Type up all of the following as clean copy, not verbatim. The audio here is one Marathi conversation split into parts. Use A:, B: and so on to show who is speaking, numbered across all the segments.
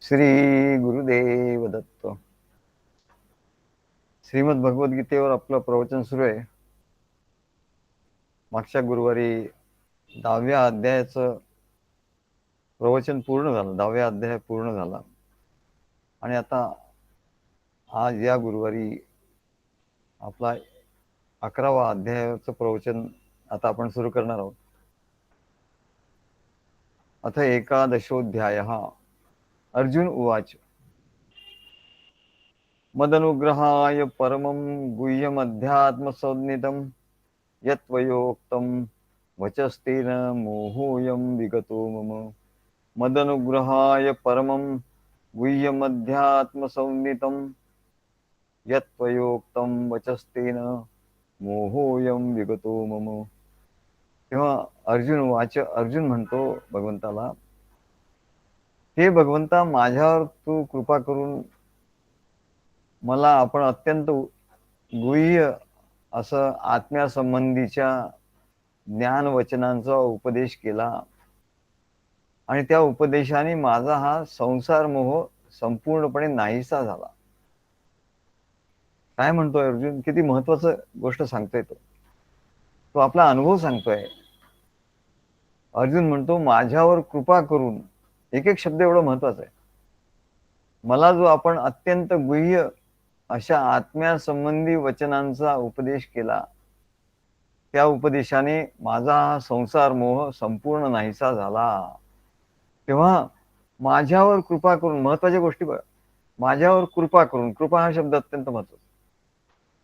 A: श्री गुरुदेव दत्त. श्रीमद भगवद्गीतेवर आपलं प्रवचन सुरू आहे. मागच्या गुरुवारी 10व्या अध्यायाचं प्रवचन पूर्ण झालं. 10व्या अध्याय पूर्ण झाला आणि आता आज या गुरुवारी आपला 11वा अध्यायाचं प्रवचन आता आपण सुरू करणार आहोत. अथ एकादशोऽध्यायः. अर्जुन उवाच. मदनुग्रहाय परमं गुह्यमध्यात्मसंज्ञितं यत्त्वयोक्तं वचस्तेन मोहोऽयं विगतो मम. मदनुग्रहाय परमं गुह्यमध्यात्मसंज्ञितं यत्त्वयोक्तं वचस्तेन मोहोऽयं विगतो मम. तेव्हा अर्जुन वाच. अर्जुन म्हणतो भगवंताला, हे भगवंता, माझ्यावर तू कृपा करून मला आपण अत्यंत गुह्य असं आत्म्यासंबंधीच्या ज्ञान वचनांचा उपदेश केला आणि त्या उपदेशाने माझा हा संसार मोह संपूर्णपणे नाहीसा झाला. काय म्हणतोय अर्जुन? किती महत्वाचं गोष्ट सांगतोय तो आपला अनुभव सांगतोय. अर्जुन म्हणतो, माझ्यावर कृपा करून. एक एक शब्द एवढं महत्वाचा आहे. मला जो आपण अत्यंत गुह्य अशा आत्म्यासंबंधी वचनांचा उपदेश केला, त्या उपदेशाने माझा हा संसार मोह संपूर्ण नाहीसा झाला. तेव्हा माझ्यावर कृपा करून, महत्वाच्या गोष्टी बघा, माझ्यावर कृपा करून. कृपा हा शब्द अत्यंत महत्वाचा.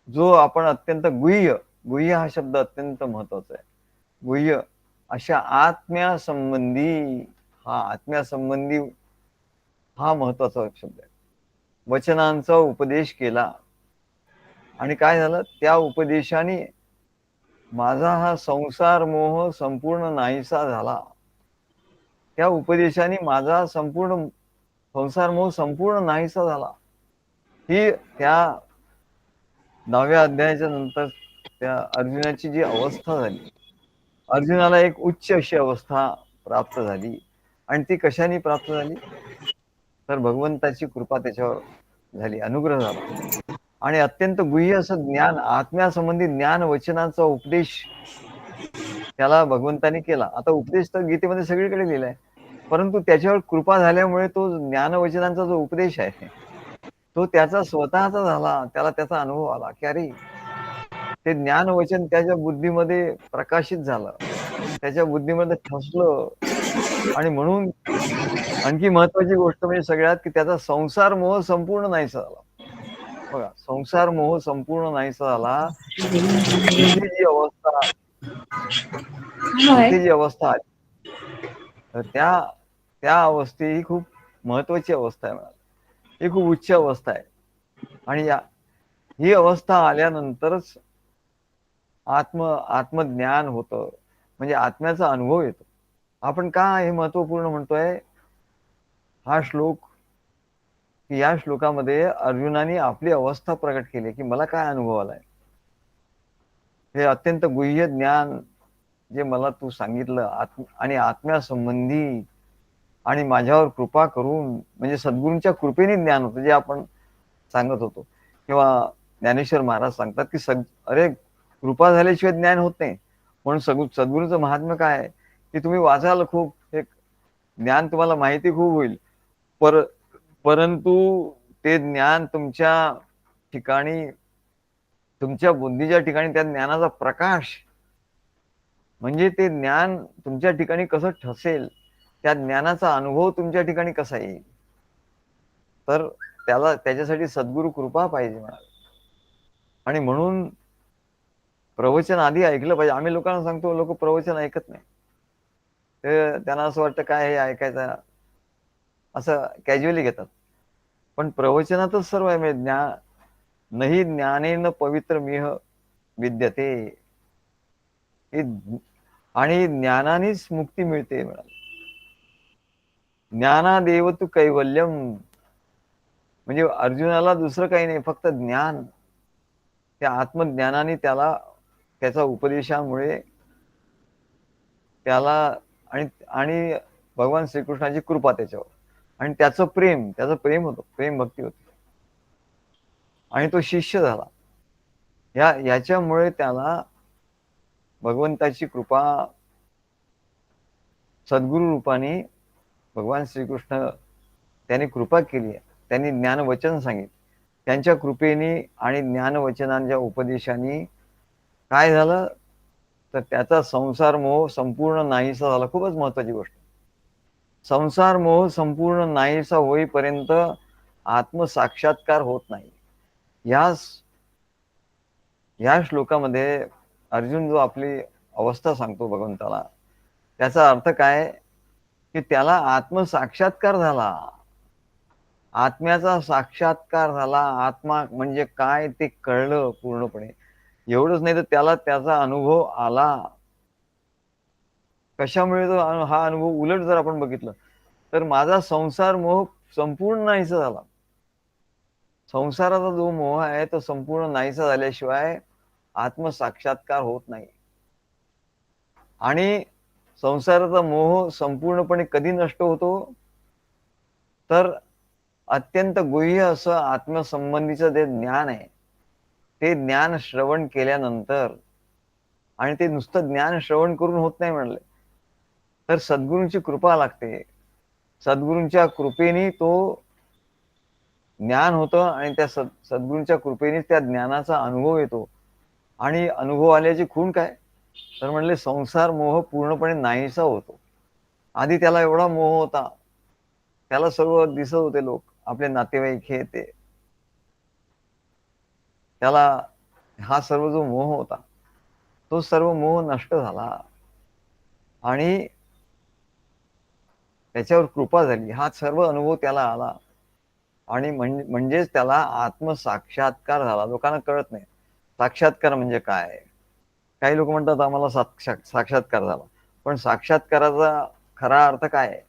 A: जो आपण अत्यंत गुह्य, गुह्य हा शब्द अत्यंत महत्वाचा आहे. गुह्य अशा आत्म्यासंबंधी, हा आत्म्यासंबंधी हा महत्वाचा शब्द आहे. वचनांचा उपदेश केला आणि काय झालं? त्या उपदेशाने माझा हा संसार मोह संपूर्ण नाहीसा झाला. त्या उपदेशाने माझा संपूर्ण संसार मोह संपूर्ण नाहीसा झाला. ही त्या 10व्या अध्यायाच्या नंतर त्या अर्जुनाची जी अवस्था झाली, अर्जुनाला एक उच्च अशी अवस्था प्राप्त झाली. आणि ती कशाने प्राप्त झाली? तर भगवंताची कृपा त्याच्यावर झाली, अनुग्रह झाला आणि अत्यंत गुह्य असं ज्ञान, आत्म्यासंबंधी ज्ञान वचनाचा उपदेश त्याला भगवंताने केला. आता उपदेश तर गीतेमध्ये सगळीकडे लिहिलाय, परंतु त्याच्यावर कृपा झाल्यामुळे तो ज्ञानवचनांचा जो उपदेश आहे तो त्याचा स्वतःचा झाला. त्याला त्याचा अनुभव आला की अरे, ते ज्ञानवचन त्याच्या बुद्धीमध्ये प्रकाशित झालं, त्याच्या बुद्धीमध्ये ठसलं. आणि म्हणून आणखी महत्वाची गोष्ट म्हणजे सगळ्यात, की त्याचा संसार मोह संपूर्ण नाहीसा झाला. बघा, संसार मोह संपूर्ण नाहीसा झाला. इथे जी अवस्था,
B: होय.
A: इथे जी अवस्था आली, तर त्या त्या अवस्थे ही खूप महत्वाची अवस्था आहे. मला ही खूप उच्च अवस्था आहे. आणि ही अवस्था आल्यानंतरच आत्मज्ञान होतं, म्हणजे आत्म्याचा अनुभव येतो. आपण का हे महत्वपूर्ण म्हणतोय हा श्लोक, की या श्लोकामध्ये अर्जुनाने आपली अवस्था प्रकट केली की मला काय अनुभव आलाय. हे अत्यंत गुह्य ज्ञान जे मला तू सांगितलं आणि आत्म्यासंबंधी आणि माझ्यावर कृपा करून, म्हणजे सद्गुरूंच्या कृपेने ज्ञान होतं जे आपण सांगत होतो. किंवा ज्ञानेश्वर महाराज सांगतात की अरे, कृपा झाल्याशिवाय ज्ञान होत नाही. म्हणून सद्गुरूचं महात्म्य काय आहे, की तुम्ही वाचाल खूप, हे ज्ञान तुम्हाला माहिती खूप होईल, परंतु ते ज्ञान तुमच्या ठिकाणी, तुमच्या बुद्धीच्या ठिकाणी त्या ज्ञानाचा प्रकाश, म्हणजे ते ज्ञान तुमच्या ठिकाणी कसं ठसेल, त्या ज्ञानाचा अनुभव तुमच्या ठिकाणी कसा येईल, तर त्याच्यासाठी सद्गुरु कृपा पाहिजे म्हणाले. आणि म्हणून प्रवचन आधी ऐकलं पाहिजे. आम्ही लोकांना सांगतो, लोक प्रवचन ऐकत नाही. ते त्यांना असं वाटतं काय हे ऐकायचं, असं कॅज्युअली घेतात. पण प्रवचनातच सर्व आहे. म्हणजे नाही ज्ञानेन पवित्र मिह विद्यते, आणि ज्ञानानेच मुक्ती मिळते म्हणाले. ज्ञानादेव तू कैवल्यम, म्हणजे अर्जुनाला दुसरं काही नाही, फक्त ज्ञान. त्या आत्मज्ञानाने त्याला, त्याच्या उपदेशामुळे त्याला, आणि भगवान श्रीकृष्णाची कृपा त्याच्यावर, आणि त्याचं प्रेम होतं, प्रेम भक्ती होती, आणि तो शिष्य झाला. याच्यामुळे त्याला भगवंताची कृपा, सद्गुरु रूपाने भगवान श्रीकृष्ण त्यांनी कृपा केली. त्यांनी ज्ञानवचन सांगितलं. त्यांच्या कृपेने आणि ज्ञानवचनांच्या उपदेशाने काय झालं, तर त्याचा संसार मोह संपूर्ण नाहीसा झाला. खूपच महत्वाची गोष्ट. संसार मोह संपूर्ण नाहीसा होईपर्यंत आत्मसाक्षात्कार होत नाही. या श्लोकामध्ये अर्जुन जो आपली अवस्था सांगतो भगवंताला, त्याचा अर्थ काय, की त्याला आत्मसाक्षात्कार झाला. आत्म्याचा साक्षात्कार झाला. आत्मा म्हणजे काय ते कळलं पूर्णपणे. एवढंच नाही तर त्याला त्याचा अनुभव आला. कशामुळे हा अनुभव उलट जर आपण बघितलं तर माझा संसार मोह संपूर्ण नाहीसा झाला. संसाराचा जो मोह आहे तो संपूर्ण नाहीसा झाल्याशिवाय आत्मसाक्षात्कार होत नाही. आणि संसाराचा मोह संपूर्णपणे कधी नष्ट होतो, तर अत्यंत गुह्य असं आत्मसंबंधीचं जे ज्ञान आहे ते ज्ञान श्रवण केल्यानंतर, आणि ते नुसतं ज्ञान श्रवण करून होत नाही म्हणले, तर सद्गुरूंची कृपा लागते. सद्गुरूंच्या कृपेने तो ज्ञान होतं, आणि त्या सद्गुरूंच्या कृपेने त्या ज्ञानाचा अनुभव येतो. आणि अनुभव आल्याची खूण काय, तर म्हणले संसार मोह पूर्णपणे नाहीसा होतो. आधी त्याला एवढा मोह होता, त्याला सर्व दिसत होते लोक, आपले नातेवाईक हे ते, त्याला हा सर्व जो मोह होता तो सर्व मोह नष्ट झाला आणि त्याच्यावर कृपा झाली. हा सर्व अनुभव त्याला आला आणि म्हणजेच त्याला आत्मसाक्षात्कार झाला. लोकांना कळत नाही साक्षात्कार म्हणजे काय. काही लोक म्हणतात आम्हाला साक्षात्कार झाला, पण साक्षात्काराचा खरा अर्थ काय आहे,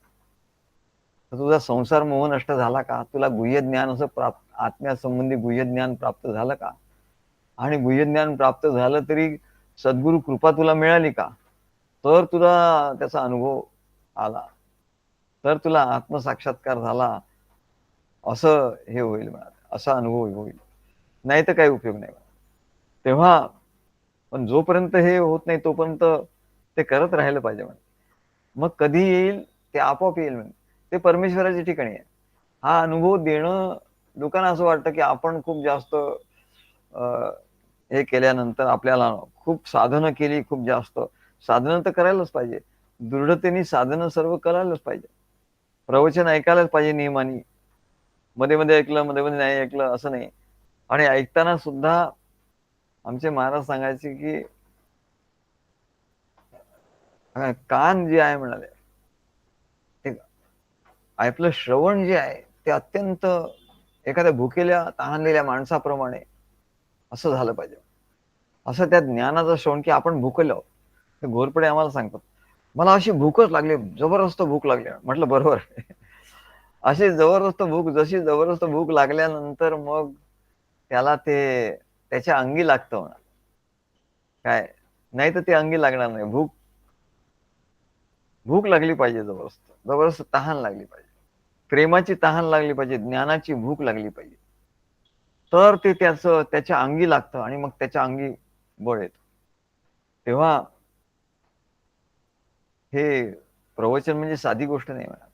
A: तर तुझा संसार मोह नष्ट झाला का, तुला गुह्य ज्ञान असं आत्म्यासंबंधी गुह्य ज्ञान प्राप्त झालं का, आणि गुह्य ज्ञान प्राप्त झालं तरी सद्गुरु कृपा तुला मिळाली का, तर तुला त्याचा अनुभव आला, तर तुला आत्मसाक्षात्कार झाला असं हे होईल म्हणा, असा अनुभव होईल. नाही तर काही उपयोग नाही. तेव्हा पण जोपर्यंत हे होत नाही तोपर्यंत ते करत राहिलं पाहिजे. मग कधी येईल ते आपोआप येईल. ते परमेश्वराच्या ठिकाणी आहे. हा अनुभव देणं, लोकांना असं वाटतं की आपण खूप जास्त हे केल्यानंतर आपल्याला खूप साधनं केली, खूप जास्त साधनं तर करायलाच पाहिजे. दृढतेने साधनं सर्व करायलाच पाहिजे. प्रवचन ऐकायलाच पाहिजे नियमाने. मध्ये मध्ये ऐकलं, मध्ये मध्ये नाही ऐकलं असं नाही. आणि ऐकताना सुद्धा आमचे महाराज सांगायचे की कान जे आहे म्हणाले, ते आपलं श्रवण जे आहे ते अत्यंत एखाद्या भुकेल्या तहानलेल्या माणसाप्रमाणे असं झालं पाहिजे. असं त्या ज्ञानाचं श्रवण की आपण भुकलो. ते घोरपडे आम्हाला सांगतात, मला अशी भूकच लागली, जबरदस्त भूक लागली. म्हटलं बरोबर. अशी जबरदस्त भूक लागल्यानंतर मग त्याला ते त्याच्या अंगी लागतं म्हणा. काय नाही तर ते अंगी लागणार नाही. भूक लागली पाहिजे, जबरदस्त तहान लागली पाहिजे, प्रेमाची तहान लागली पाहिजे, ज्ञानाची भूक लागली पाहिजे, तर ते त्याच्या अंगी लागतं आणि मग त्याच्या अंगी बळ येतं. तेव्हा हे प्रवचन म्हणजे साधी गोष्ट नाही म्हणा,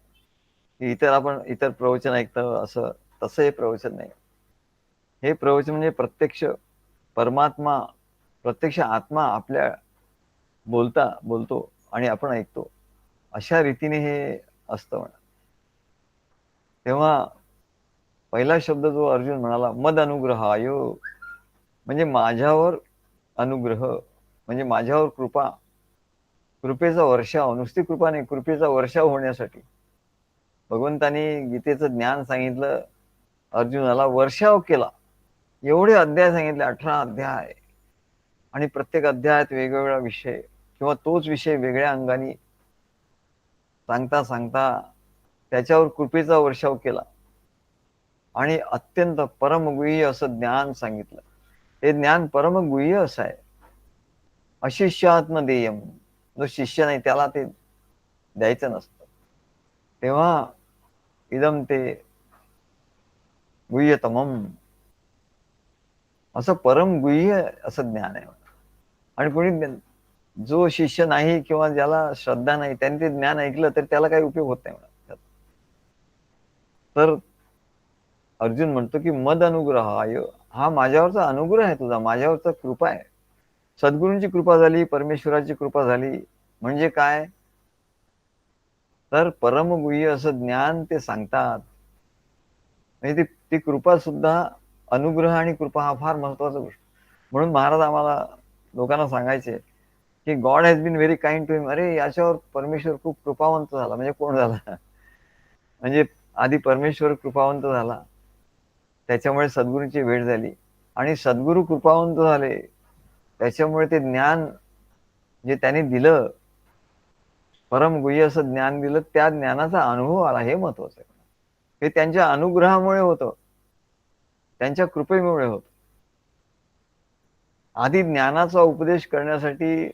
A: की आपण इतर प्रवचन ऐकतो असं, तसं हे प्रवचन नाही. हे प्रवचन म्हणजे प्रत्यक्ष परमात्मा, प्रत्यक्ष आत्मा आपल्या बोलतो आणि आपण ऐकतो, अशा रीतीने हे असतं म्हणा. तेव्हा पहिला शब्द जो अर्जुन म्हणाला मद अनुग्रहाय, म्हणजे माझ्यावर अनुग्रह, म्हणजे माझ्यावर कृपेचा वर्षाव, नुसती कृपा नाही, कृपेचा वर्षाव होण्यासाठी भगवंतानी गीतेचं ज्ञान सांगितलं, अर्जुनाला वर्षाव केला. एवढे अध्याय सांगितले, 18 अध्याय, आणि प्रत्येक अध्यायात वेगवेगळा विषय किंवा तोच विषय वेगळ्या अंगाने सांगता सांगता त्याच्यावर कृपेचा वर्षाव केला आणि अत्यंत परमगुह्य असं ज्ञान सांगितलं. हे ज्ञान परमगुह्य असं आहे. अशिष्यात्मदेयम, जो शिष्य नाही त्याला ते द्यायचं नसतं. तेव्हा इदम ते गुह्यतमम, असं परम गुह्य असं ज्ञान आहे. आणि कोणी जो शिष्य नाही किंवा ज्याला श्रद्धा नाही त्यांनी ते ज्ञान ऐकलं तर त्याला काही उपयोग होत नाही म्हणा. तर अर्जुन म्हणतो की मद अनुग्रह हा माझ्यावरचा अनुग्रह आहे, तुझा माझ्यावरचा कृपा आहे. सद्गुरूंची कृपा झाली, परमेश्वराची कृपा झाली म्हणजे काय, तर परमगुह्य असं ज्ञान ते सांगतात. म्हणजे ती कृपा सुद्धा, अनुग्रह आणि कृपा हा फार महत्वाचा गोष्ट. म्हणून महाराज आम्हाला लोकांना सांगायचे की god has been very kind to him. अरे याच्यावर परमेश्वर खूप कृपावंत झाला. म्हणजे कोण झाला, म्हणजे आधी परमेश्वर कृपावंत झाला, त्याच्यामुळे सद्गुरूंची भेट झाली आणि सद्गुरू कृपावंत झाले, त्याच्यामुळे ते ज्ञान जे त्यांनी दिलं, परम गुह्य असं ज्ञान दिलं, त्या ज्ञानाचा अनुभव आला, हे महत्वाचं आहे. हे त्यांच्या अनुग्रहामुळे होतं, त्यांच्या कृपेमुळे होतं. आधी ज्ञानाचा उपदेश करण्यासाठी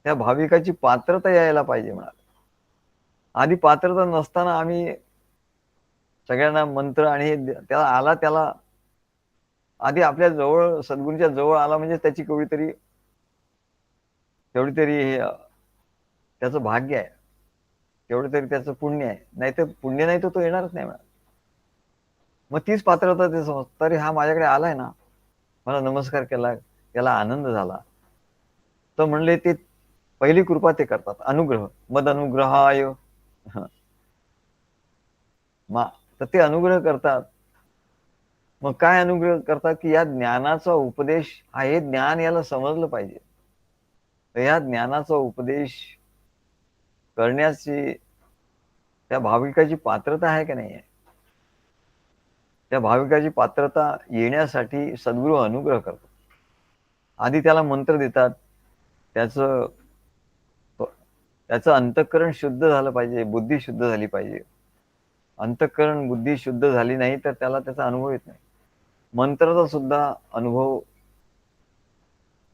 A: त्या भाविकाची पात्रता यायला पाहिजे म्हणाले. आधी पात्रता नसताना आम्ही सगळ्यांना मंत्र आणि त्याला आला, त्याला आधी आपल्या जवळ सद्गुरूंच्या जवळ आला म्हणजे त्याची तेवढी तरी त्याचं भाग्य आहे, तेवढं तरी त्याचं पुण्य आहे. नाही तर पुण्य नाही तर तो येणारच नाही म्हणा. मग तीच पात्रता ते समज, तरी हा माझ्याकडे आलाय ना, मला नमस्कार केला, त्याला आनंद झाला, तर म्हणले ते पहिली कृपा ते करतात, अनुग्रह. मद अनुग्रहाय, तर ते अनुग्रह करतात. मग काय अनुग्रह करतात की या ज्ञानाचा उपदेश, हा हे ज्ञान याला समजलं पाहिजे, तर या ज्ञानाचा उपदेश करण्याची त्या भाविकाची पात्रता आहे का नाही आहे. त्या भाविकाची पात्रता येण्यासाठी सद्गुरू अनुग्रह करतात. आधी त्याला मंत्र देतात, त्याचं अंतःकरण शुद्ध झालं पाहिजे, बुद्धी शुद्ध झाली पाहिजे. अंतःकरण बुद्धी शुद्ध झाली नाही तर त्याला त्याचा अनुभव येत नाही. मंत्राचा सुद्धा अनुभव,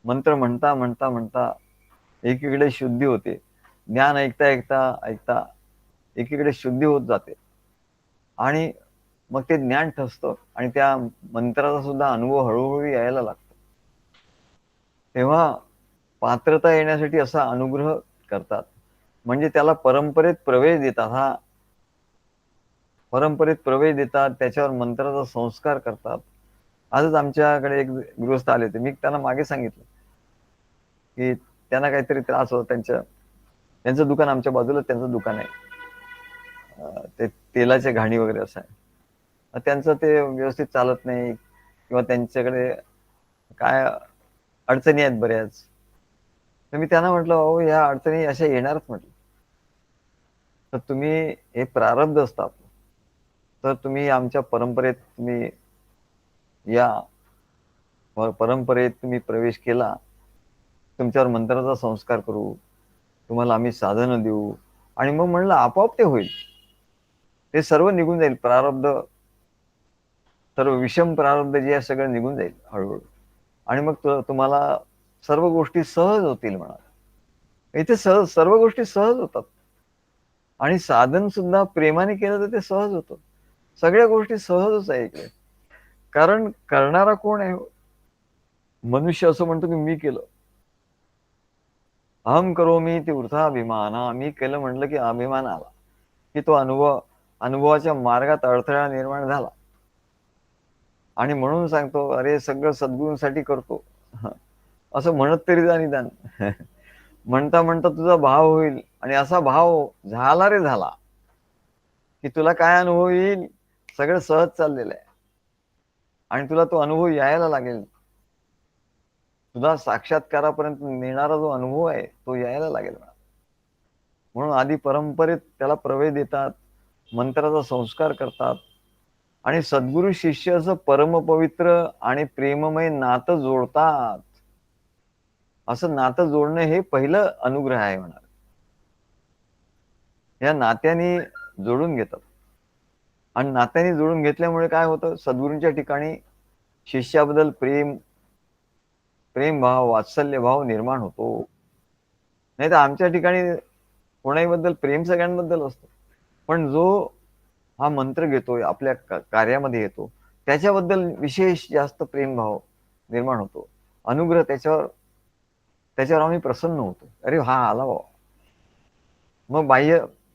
A: मंत्र म्हणता म्हणता म्हणता एकीकडे शुद्धी होते, ज्ञान ऐकता ऐकता ऐकता एकीकडे शुद्धी होत जाते आणि मग ते ज्ञान ठसतं आणि त्या मंत्राचा सुद्धा अनुभव हळूहळू यायला लागतो. तेव्हा पात्रता येण्यासाठी असा अनुग्रह करतात, म्हणजे त्याला परंपरेत प्रवेश देतात. हा परंपरेत प्रवेश देतात, त्याच्यावर मंत्राचा संस्कार करतात. आजच आमच्याकडे एक गृहस्थ आले होते, मी त्यांना मागे सांगितलं की त्यांना काहीतरी त्रास होता. त्यांचं दुकान आमच्या बाजूला त्यांचं दुकान आहे, ते तेलाच्या घाणी वगैरे असं आहे. त्यांचं ते व्यवस्थित चालत नाही किंवा त्यांच्याकडे काय अडचणी आहेत बऱ्याच. तर मी त्यांना म्हटलं, अहो या अडचणी अशा येणारच म्हटलं, तर तुम्ही हे प्रारब्ध असतात, तर तुम्ही आमच्या परंपरेत तुम्ही या परंपरेत तुम्ही प्रवेश केला, तुमच्यावर मंत्राचा संस्कार करू, तुम्हाला आम्ही साधनं देऊ आणि मग म्हणलं आपोआप ते होईल, ते सर्व निघून जाईल प्रारब्ध, सर्व विषम प्रारब्ध जे आहे सगळं निघून जाईल हळूहळू आणि मग तुम्हाला सर्व गोष्टी सहज होतील म्हणा. इथे सर्व गोष्टी सहज होतात आणि साधन सुद्धा प्रेमाने केलं तर ते सहज होतं. सगळ्या गोष्टी सहजच आहे इकडे, कारण करणारा कोण आहे. मनुष्य असं म्हणतो की मी केलं, अहम करोमी ते वृथाभिमान, मी केलं म्हटलं की अभिमान आला, की तो अनुभवाच्या मार्गात अडथळा निर्माण झाला आणि म्हणून सांगतो अरे सगळं सद्गुरूंसाठी करतो, असं म्हणत तरी जा निदान. म्हणता म्हणता तुझा भाव होईल आणि असा भाव झाला रे झाला की तुला काय अनुभव येईल, सगळं सहज चाललेलं आहे आणि तुला तो अनुभव यायला लागेल. तुझा साक्षात्कारापर्यंत नेणारा जो अनुभव आहे तो यायला लागेल. म्हणून आधी परंपरेत त्याला प्रवेश देतात, मंत्राचा संस्कार करतात आणि सद्गुरू शिष्य असं परमपवित्र आणि प्रेममय नातं जोडतात. असं नातं जोडणं हे पहिलं अनुग्रह आहे म्हणा. या नात्याने जोडून घेतात आणि नात्याने जोडून घेतल्यामुळे काय होतं, सद्गुरूंच्या ठिकाणी शिष्याबद्दल प्रेम भाव, वात्सल्य भाव निर्माण होतो. नाही तर आमच्या ठिकाणी कोणाहीबद्दल प्रेम सगळ्यांबद्दल असतो, पण जो हा मंत्र घेतोय, आपल्या कार्यामध्ये येतो, त्याच्याबद्दल विशेष जास्त प्रेमभाव निर्माण होतो. अनुग्रह त्याच्यावर आम्ही प्रसन्न होतो. अरे हा आला बाबा. मग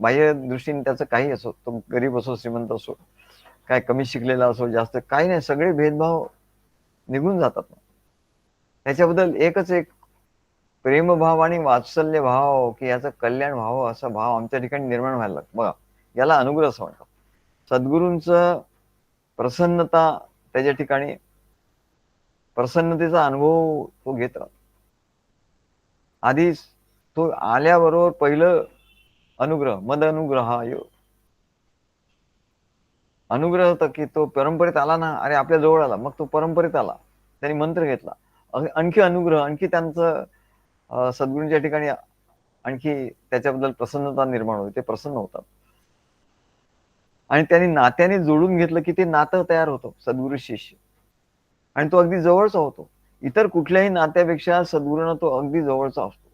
A: बाह्य दृष्टीने त्याचं काही असो, तो गरीब असो, श्रीमंत असो, काय कमी शिकलेला असो, जास्त काही नाही, सगळे भेदभाव निघून जातात. त्याच्याबद्दल एकच एक प्रेमभाव आणि वात्सल्य भाव, की याचं कल्याण व्हावं असा भाव आमच्या ठिकाणी निर्माण व्हायला लागतो. बघा, याला अनुग्रह असं म्हणतात. सद्गुरूंचं प्रसन्नता, त्याच्या ठिकाणी प्रसन्नतेचा अनुभव तो घेत राहतो. आधीच तो आल्याबरोबर पहिलं अनुग्रह, मद अनुग्रह अनुग्रह होता, की तो परंपरेत आला ना, अरे आपल्या जवळ आला, मग तो परंपरेत आला, त्यांनी मंत्र घेतला, आणखी अनुग्रह, आणखी त्यांचं सद्गुरूंच्या ठिकाणी आणखी त्याच्याबद्दल प्रसन्नता निर्माण होते, ते प्रसन्न होतात. आणि त्यांनी नात्याने जोडून घेतलं, की ते नातं तयार होतं सद्गुरू शिष्य, आणि तो अगदी जवळचा होतो. इतर कुठल्याही नात्यापेक्षा सद्गुरूंना तो अगदी जवळचा असतो.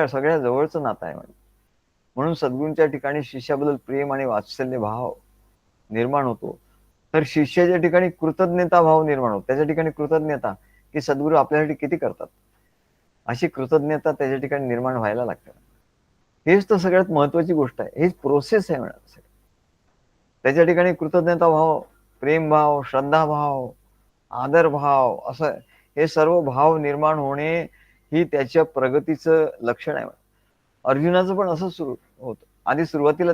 A: सगळ्या जवळचं नातं आहे म्हणजे. म्हणून सद्गुरूंच्या ठिकाणी शिष्याबद्दल प्रेम आणि वात्सल्य भाव निर्माण होतो. तर शिष्याच्या ठिकाणी कृतज्ञता भाव निर्माण होतो. त्याच्या ठिकाणी कृतज्ञता, की सद्गुरू आपल्यासाठी किती करतात, अशी कृतज्ञता त्याच्या ठिकाणी निर्माण व्हायला लागते. हेच तर सगळ्यात महत्वाची गोष्ट आहे. हेच प्रोसेस आहे म्हणा. त्याच्या ठिकाणी कृतज्ञता भाव, प्रेमभाव, श्रद्धाभाव, आदरभाव, असं हे सर्व भाव निर्माण होणे ही त्याच्या प्रगतीचं लक्षण आहे. अर्जुनाचं पण असं सुरू होतं. आधी सुरुवातीला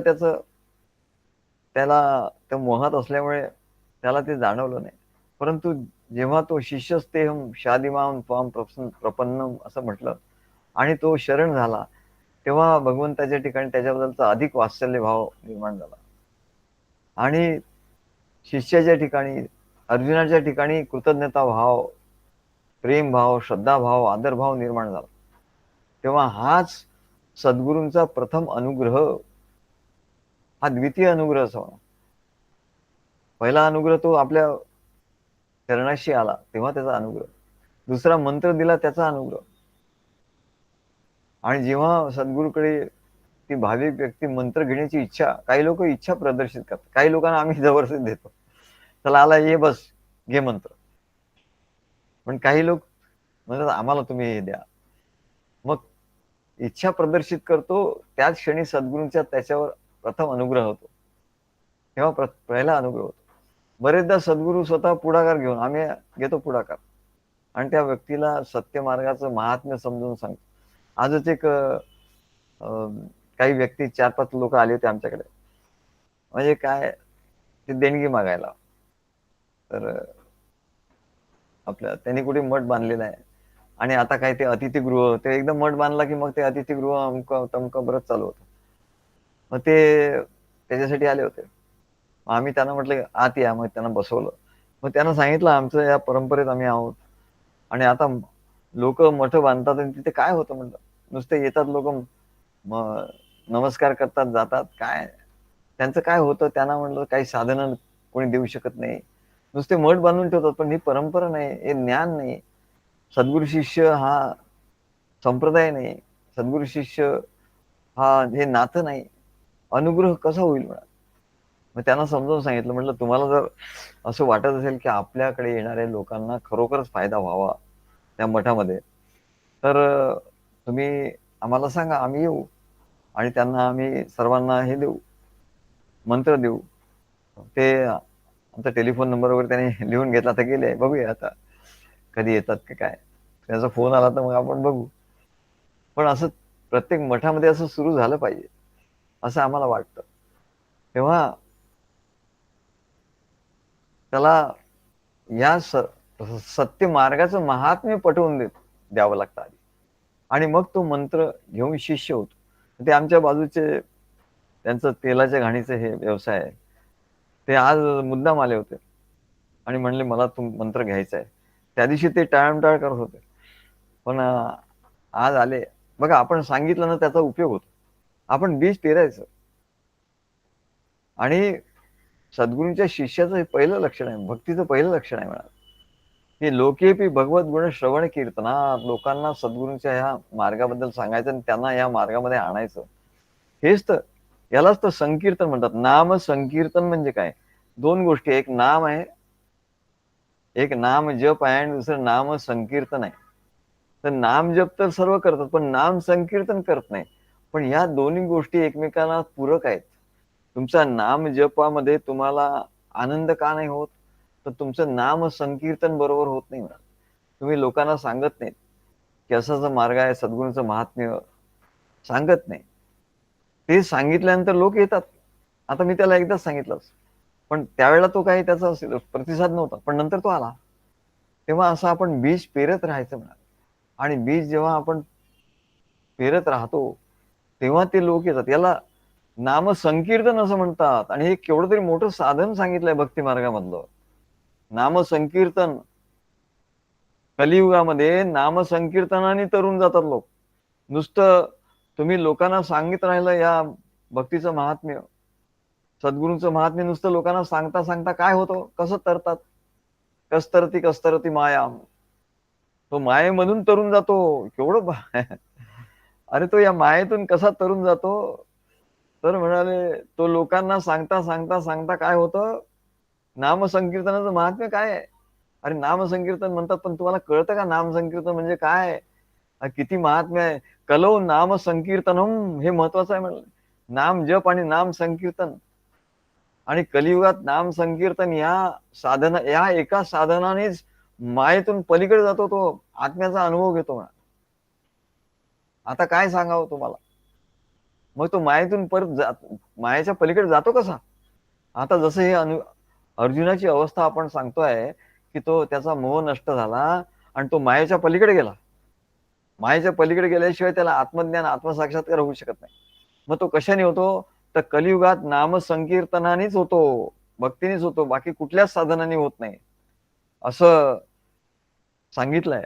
A: त्याला त्या मोहात असल्यामुळे त्याला ते जाणवलं नाही. परंतु जेव्हा तो शिष्यस्तेहम शादिमाम त्वाम प्रपन्नम असं म्हटलं आणि तो शरण झाला, तेव्हा भगवंताच्या ठिकाणी त्याच्याबद्दलचा अधिक वात्सल्य भाव निर्माण झाला. आणि शिष्याच्या ठिकाणी, अर्जुनाच्या ठिकाणी कृतज्ञता भाव, प्रेम भाव, श्रद्धा भाव, आदर भाव निर्माण झाला. तेव्हा हाच सद्गुरूंचा प्रथम अनुग्रह, हा द्वितीय अनुग्रह असं म्हणा. पहिला अनुग्रह तो आपल्या चरणाशी आला तेव्हा त्याचा अनुग्रह, दुसरा मंत्र दिला त्याचा अनुग्रह. आणि जेव्हा सद्गुरूकडे ती भाविक व्यक्ती मंत्र घेण्याची इच्छा, काही लोक इच्छा प्रदर्शित करतात, काही लोकांना आम्ही जबरदस्ती देतो, चला आला ये बस घे मंत्र. पण काही लोक म्हणतात आम्हाला तुम्ही हे द्या. मग इच्छा प्रदर्शित करतो, त्याच क्षणी सद्गुरूंचा त्याच्यावर प्रथम अनुग्रह होतो, तेव्हा पहिला अनुग्रह होतो. बरेचदा सद्गुरू स्वतः पुढाकार घेऊन, आम्ही घेतो पुढाकार आणि त्या व्यक्तीला सत्य मार्गाचं महात्म्य समजून सांगतो. आजच एक काही व्यक्ती 4-5 लोक आले होते आमच्याकडे. म्हणजे काय, ते देणगी मागायला. तर आपल्या त्यांनी कुठे मठ बांधलेला आहे आणि आता काय ते अतिथीगृह, ते एकदम मठ बांधला की मग ते अतिथीगृह अमकं तमकं बरंच चालू होतं. मग ते त्याच्यासाठी आले होते. आम्ही त्यांना म्हटलं आत या, मग त्यांना बसवलं. मग त्यांना सांगितलं आमचं या परंपरेत आम्ही आहोत आणि आता लोक मठ बांधतात आणि तिथे काय होतं म्हणलं, नुसते येतात लोक, नमस्कार करतात जातात, काय त्यांचं काय होतं. त्यांना म्हटलं काही साधनं कोणी देऊ शकत नाही, नुसते मठ बांधून ठेवतात, पण ही परंपरा नाही, हे ज्ञान नाही, सद्गुरू शिष्य हा संप्रदाय नाही, सद्गुरू शिष्य हा हे नातं नाही, अनुग्रह कसा होईल म्हणा. मग त्यांना समजावून सांगितलं, म्हटलं तुम्हाला जर असं वाटत असेल की आपल्याकडे येणाऱ्या लोकांना खरोखरच फायदा व्हावा त्या मठामध्ये, तर तुम्ही आम्हाला सांगा, आम्ही येऊ आणि त्यांना आम्ही सर्वांना हे देऊ, मंत्र देऊ. ते आमचा टेलिफोन नंबर वगैरे त्यांनी लिहून घेतला, तर गेले. बघूया आता कधी येतात की काय. त्याचा फोन आला तर मग आपण बघू. पण असं प्रत्येक मठामध्ये असं सुरू झालं पाहिजे असं आम्हाला वाटतं. तेव्हा त्याला या सत्य मार्गाचं महात्म्य पटवून द्यावं लागतं आधी, आणि मग तो मंत्र घेऊन शिष्य होतो. ते आमच्या बाजूचे, त्यांचं तेलाच्या घाणीचे हे व्यवसाय आहे, ते आज मुद्दाम आले होते आणि म्हणले मला मंत्र घ्यायचा आहे. त्या दिवशी ते टाळमटाळ करत होते, पण आज आले. बघा, आपण सांगितलं ना त्याचा उपयोग होतो. आपण बीज पेरायचं. आणि सद्गुरूंच्या शिष्याचं हे पहिलं लक्षण आहे, भक्तीचं पहिलं लक्षण आहे म्हणा, की लोकेपी भगवत गुण श्रवण कीर्तना. लोकांना सद्गुरूंच्या ह्या मार्गाबद्दल सांगायचं आणि त्यांना या मार्गामध्ये आणायचं. हेच तर यालाच तर संकीर्तन म्हणतात. नाम संकीर्तन म्हणजे काय? दोन गोष्टी, एक नाम आहे, एक नाम जप आहे आणि दुसरं नाम संकीर्तन आहे. तर नाम जप तर सर्व करतात, पण नाम संकीर्तन करत नाही. पण या दोन्ही गोष्टी एकमेकांना पूरक आहेत. तुमचा नाम जपामध्ये तुम्हाला आनंद का नाही होत? तर तुमचं नाम संकीर्तन बरोबर होत नाही म्हणा. तुम्ही लोकांना सांगत नाहीत की असाच मार्ग आहे, सद्गुरूंचं महात्म्य सांगत नाही. ते सांगितल्यानंतर लोक येतात. आता मी त्याला एकदाच सांगितलंच, पण त्यावेळेला तो काही त्याचा प्रतिसाद नव्हता, पण नंतर तो आला. तेव्हा असं आपण बीज पेरत राहायचं म्हणा. आणि बीज जेव्हा आपण पेरत राहतो तेव्हा ते लोक येतात. याला नाम संकीर्तन असं म्हणतात. आणि हे केवढं तरी मोठं साधन सांगितलंय भक्ती मार्गामधलं नाम संकीर्तन. कलियुगामध्ये नाम संकीर्तनाने तरुण जातात लोक. नुसतं तुम्ही लोकांना सांगित राहिलं या भक्तीचं महात्म्य, सद्गुरूंचं महात्म्य नुसतं लोकांना सांगता सांगता काय होतं, कसं तरतात. कस्तरती कस्तरती माया, तो मायेमधून तरुण जातो. केवढं अरे तो या मायेतून कसा तरुण जातो? तर म्हणाले तो लोकांना सांगता सांगता सांगता काय होतं, नामसंकीर्तनाचं महात्म्य काय आहे. अरे नामसंकीर्तन म्हणतात, पण तुम्हाला कळतं का नामसंकीर्तन म्हणजे काय? किती महात्म्य आहे. कलो नाम संकीर्तनम, हे महत्वाचं आहे म्हणलं. नाम जप आणि नाम संकीर्तन. आणि कलियुगात नाम संकीर्तन या साधना, या एका साधनानेच मायेतून पलीकडे जातो तो, आत्म्याचा अनुभव घेतो म्हणा. आता काय सांगावं तुम्हाला. मग तो मायेतून परत मायेच्या पलीकडे जातो कसा? आता जसं हे अर्जुनाची अवस्था आपण सांगतोय की तो त्याचा मोह नष्ट झाला आणि तो मायेच्या पलीकडे गेला. मायेच्या पलीकडे गेल्याशिवाय त्याला आत्मज्ञान, आत्मसाक्षात्कार होऊ शकत नाही. मग तो कशाने होतो? तर कलियुगात नाम संकीर्तनानेच होतो, भक्तीनेच होतो, बाकी कुठल्याच साधनाने होत नाही असं सांगितलंय.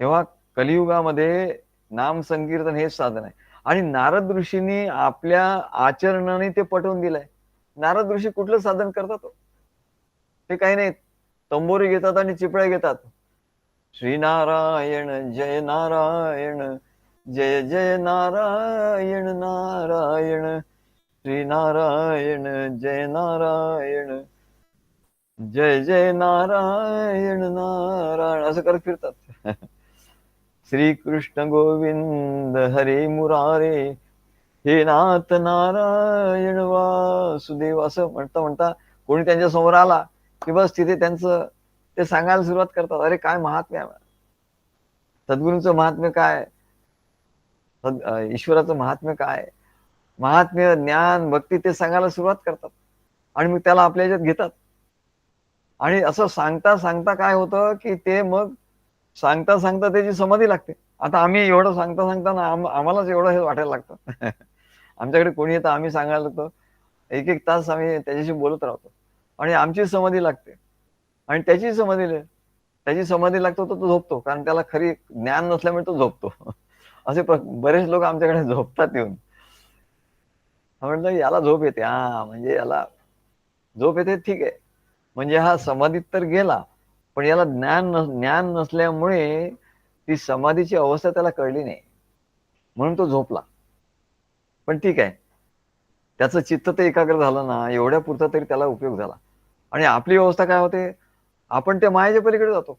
A: तेव्हा कलियुगामध्ये नाम संकीर्तन हेच साधन आहे. आणि नारद ऋषींनी आपल्या आचरणाने ते पटवून दिलंय. नारद ऋषी कुठलं साधन करतात? ते काही नाही, तंबोरी घेतात आणि चिपळ्या घेतात. श्रीनारायण जय नारायण, जय जय नारायण नारायण, श्रीनारायण जय नारायण, जय जय नारायण नारायण, असं करत फिरतात. श्रीकृष्ण गोविंद हरे मुरारे, हे नाथ नारायण वासुदेव, असं म्हणता म्हणता कोणी त्यांच्या समोर आला की बस तिथे त्यांचं ते सांगायला सुरुवात करतात. अरे काय महात्म्य आहे, सद्गुरूंचं महात्म्य काय, ईश्वराचं महात्म्य काय, महात्म्य, ज्ञान, भक्ती ते सांगायला सुरुवात करतात. आणि मग त्याला आपल्या ह्याच्यात घेतात. आणि असं सांगता सांगता काय होतं की ते मग सांगता सांगता त्याची समाधी लागते. आता आम्ही एवढं सांगता सांगताना आम्हालाच एवढं हे वाटायला लागतं. आमच्याकडे कोणी येतं, आम्ही सांगायला लागतो, एक एक तास आम्ही त्याच्याशी बोलत राहतो आणि आमची समाधी लागते आणि त्याची समाधी लागतो, तर तो झोपतो. कारण त्याला खरी ज्ञान नसल्यामुळे तो झोपतो. असे बरेच लोक आमच्याकडे झोपतात येऊन. म्हटलं याला झोप येते, हा म्हणजे याला झोप येते, ठीक आहे, म्हणजे हा समाधीत तर गेला, पण याला ज्ञान नसल्यामुळे ती समाधीची अवस्था त्याला कळली नाही, म्हणून तो झोपला. पण ठीक आहे, त्याचं चित्त ते एकाग्र झालं ना, एवढ्या पुरता तरी त्याला उपयोग झाला. आणि आपली अवस्था काय होते, आपण त्या मायेच्या पलीकडे जातो.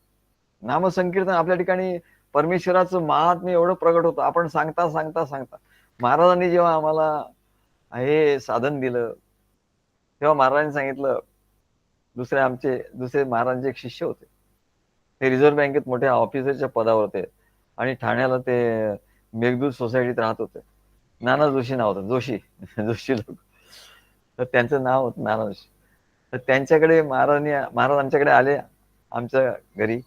A: नामसंकीर्तन आपल्या ठिकाणी परमेश्वराचं महात्म्य एवढं प्रगट होतं, आपण सांगता सांगता सांगता. महाराजांनी जेव्हा आम्हाला हे साधन दिलं तेव्हा महाराजांनी सांगितलं, दुसरे महाराजांचे एक शिष्य होते, ते रिझर्व्ह बँकेत मोठ्या ऑफिसरच्या पदावर होते आणि ठाण्याला ते मेघदूत सोसायटीत राहत होते. नाना जोशी नाव होतं, जोशी लोक, तर त्यांचं नाव होतं नाना जोशी. तर त्यांच्याकडे महाराज आमच्याकडे आले, आमच्या घरी.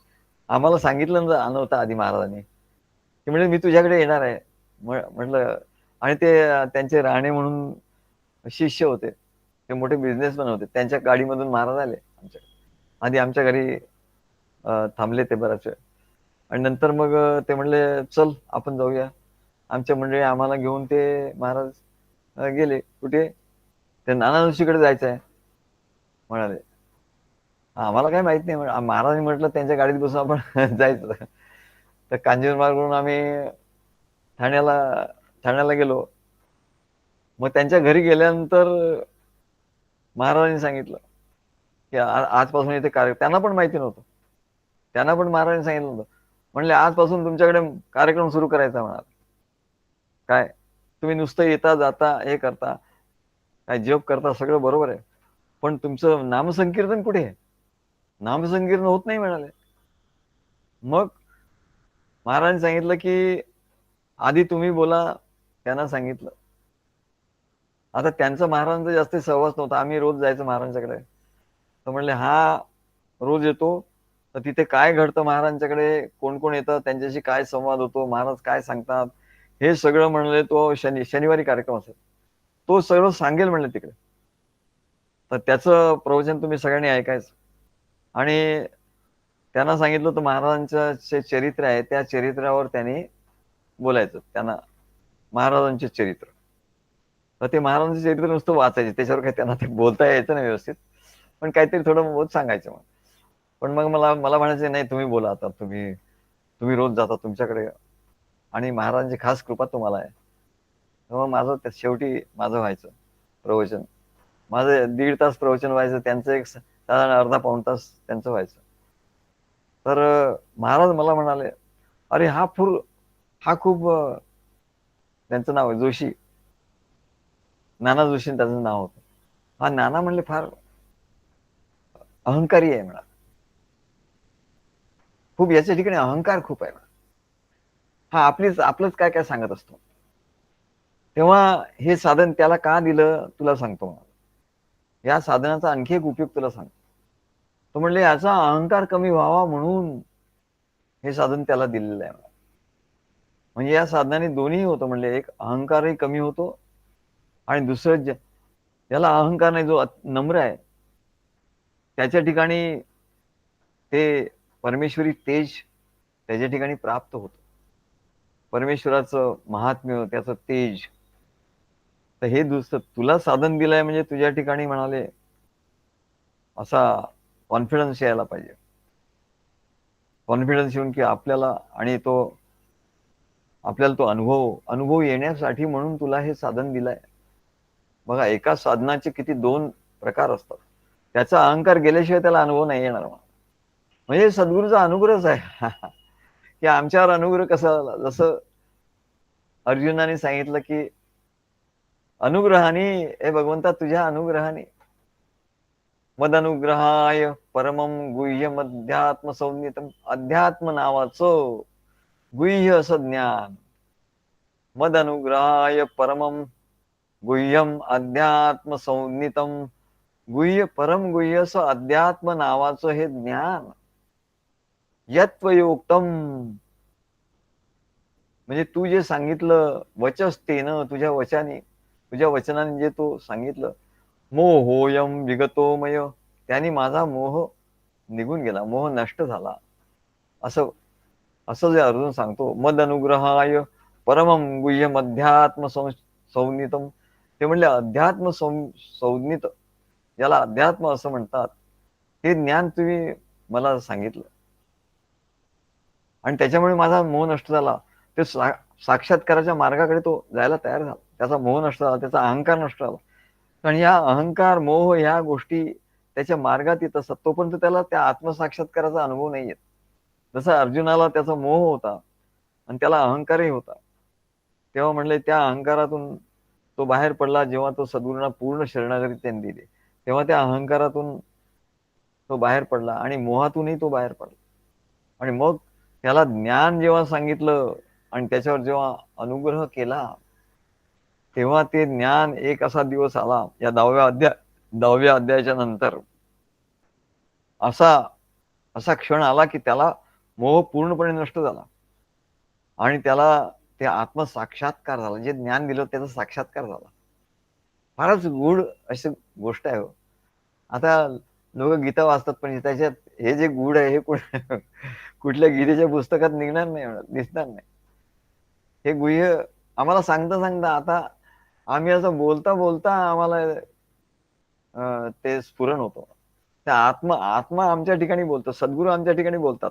A: आम्हाला सांगितलं नव्हतं आधी महाराजांनी, की म्हणजे मी तुझ्याकडे येणार आहे म्हटलं. आणि ते त्यांचे राणे म्हणून शिष्य होते, ते मोठे बिझनेसमॅन होते. त्यांच्या गाडीमधून महाराज आले आमच्याकडे. आधी आमच्या घरी थांबले ते बराच वेळ. आणि नंतर मग ते म्हणले चल आपण जाऊया. आमच्या मंडळी आम्हाला घेऊन ते महाराज गेले. कुठे? ते नाना जोशीकडे जायचं आहे म्हणाले. आम्हाला काही माहित नाही. महाराजांनी म्हटलं त्यांच्या गाडीत बसून आपण जायचं. तर कांजूरमार्गवरून आम्ही ठाण्याला गेलो. मग त्यांच्या घरी गेल्यानंतर महाराजांनी सांगितलं की आजपासून इथे त्यांना पण माहिती नव्हतं. त्यांना पण महाराजांनी सांगितलं होतं. म्हणले आजपासून तुमच्याकडे कार्यक्रम सुरू करायचा म्हणाल. काय तुम्ही नुसतं येता जाता हे करता, काय जप करता, सगळं बरोबर आहे, पण तुमचं नामसंकीर्तन कुठे आहे? नामसंकीर्तन होत नाही म्हणाले. मग महाराजांनी सांगितलं की आधी तुम्ही बोला. त्यांना सांगितलं. आता त्यांचा महाराजांचा जास्त सहवास नव्हता. आम्ही रोज जायचं महाराजांच्याकडे. तर म्हणले हा रोज येतो, तर तिथे काय घडतं महाराजांच्याकडे, कोण कोण येतं, त्यांच्याशी काय संवाद होतो, महाराज काय सांगतात, हे सगळं म्हणले तो शनिवारी कार्यक्रम असेल, तो सगळं सांगेल म्हणले तिकडे. तर त्याचं प्रवचन तुम्ही सगळ्यांनी ऐकायचं. आणि त्यांना सांगितलं तर महाराजांचं जे चरित्र आहे त्या चरित्रावर त्यांनी बोलायचं. त्यांना महाराजांचे चरित्र, तर ते महाराजांचे चरित्र नुसतं वाचायचे, त्याच्यावर काही त्यांना ते बोलता यायचं नाही व्यवस्थित, पण काहीतरी थोडं बहुत सांगायचं. मग पण मग मला म्हणायचं नाही तुम्ही बोला, आता तुम्ही तुम्ही रोज जाता तुमच्याकडे आणि महाराजांची खास कृपा तुम्हाला आहे. मग माझं शेवटी माझं व्हायचं प्रवचन. माझं 1.5 तास प्रवचन व्हायचं, त्यांचं एक साधारण अर्धा पाऊण तास त्यांचं व्हायचं. तर महाराज मला म्हणाले, अरे हा खूप त्यांचं नाव आहे जोशी, नाना जोशी त्याचं नाव होतं. हा नाना म्हणले फार अहंकारी आहे म्हणा, खूप याच्या ठिकाणी अहंकार खूप आहे म्हणा. हा आपलंच काय काय सांगत असतो. तेव्हा हे साधन त्याला का दिलं तुला सांगतो मला. या साधनाचा आणखी एक उपयोग तुला सांगतो. तो म्हणले याचा अहंकार कमी व्हावा म्हणून हे साधन त्याला दिलेलं आहे. म्हणजे या साधनाने दोन्ही होतं. म्हणले एक अहंकारही कमी होतो आणि दुसरं ज्याला अहंकार नाही, जो नम्र आहे, त्याच्या ठिकाणी ते परमेश्वरी तेज त्याच्या ठिकाणी प्राप्त होतं. परमेश्वराचं महात्म्य, त्याचं तेज. तर हे दुसरं तुला साधन दिलंय म्हणजे तुझ्या ठिकाणी म्हणाले असा कॉन्फिडन्स यायला पाहिजे. कॉन्फिडन्स येऊन की आपल्याला तो अनुभव येण्यासाठी म्हणून तुला हे साधन दिलंय. बघा, एका साधनाचे किती 2 प्रकार असतात. त्याचा अहंकार गेल्याशिवाय त्याला अनुभव नाही येणार. म्हणजे सद्गुरूचा अनुग्रहच आहे. की आमच्यावर अनुग्रह कसा झाला, जसं अर्जुनाने सांगितलं की अनुग्रहाने, हे भगवंता तुझ्या अनुग्रहाने, मद अनुग्रहाय परमम गुह्यम अध्यात्म संज्ञितम, अध्यात्म नावाचं गुह्य असं ज्ञान, मद अनुग्रहाय परमम गुह्यम अध्यात्म संज्ञितम, परम गुह्य असं अध्यात्म नावाचं हे ज्ञान, यत्वयोक्तम, म्हणजे तू जे सांगितलं वचस्तेन, तुझ्या वचनाने जे तू सांगितलं, मोहोयम विगतोमय, त्याने माझा मोह निघून गेला, मोह नष्ट झाला, असं असं जे अर्जुन सांगतो. मद अनुग्रहाय परमं गुह्यम अध्यात्म संज्ञितम, ते म्हणले अध्यात्म संज्ञित, याला अध्यात्म असं म्हणतात, हे ज्ञान तुम्ही मला सांगितलं आणि त्याच्यामुळे माझा मोह नष्ट झाला. ते साक्षात्काराच्या मार्गाकडे तो जायला तयार झाला. त्याचा मोह नष्ट झाला, त्याचा अहंकार नष्ट झाला. कारण या अहंकार, मोह ह्या गोष्टी त्याच्या मार्गात येत असतात, तोपर्यंत त्याला त्या आत्मसाक्षात्काराचा अनुभव नाही येत. जसं अर्जुनाला त्याचा मोह होता आणि त्याला अहंकारही होता, तेव्हा म्हणले त्या अहंकारातून तो बाहेर पडला जेव्हा तो सद्गुरूंना पूर्ण शरणागती त्यांनी दिली, तेव्हा त्या अहंकारातून तो बाहेर पडला आणि मोहातूनही तो बाहेर पडला. आणि मग त्याला ज्ञान जेव्हा सांगितलं आणि त्याच्यावर जेव्हा अनुग्रह केला, तेव्हा ते ज्ञान, एक असा दिवस आला या 10व्या अध्यायाच्या नंतर, असा क्षण आला की त्याला मोह पूर्णपणे नष्ट झाला आणि त्याला ते आत्मसाक्षात्कार झाला. जे ज्ञान दिलं त्याचा साक्षात्कार झाला. फारच गूढ अशी गोष्ट आहे. आता लोक गीता वाचतात, पण त्याच्यात हे जे गूढ आहे हे कुठल्या गीतेच्या पुस्तकात निघणार नाही, दिसणार नाही. हे गुह्य आम्हाला सांगता आता आम्ही असं बोलता आम्हाला ते स्फुरण होतं. त्या आत्मा आमच्या ठिकाणी बोलतो, सद्गुरू आमच्या ठिकाणी बोलतात.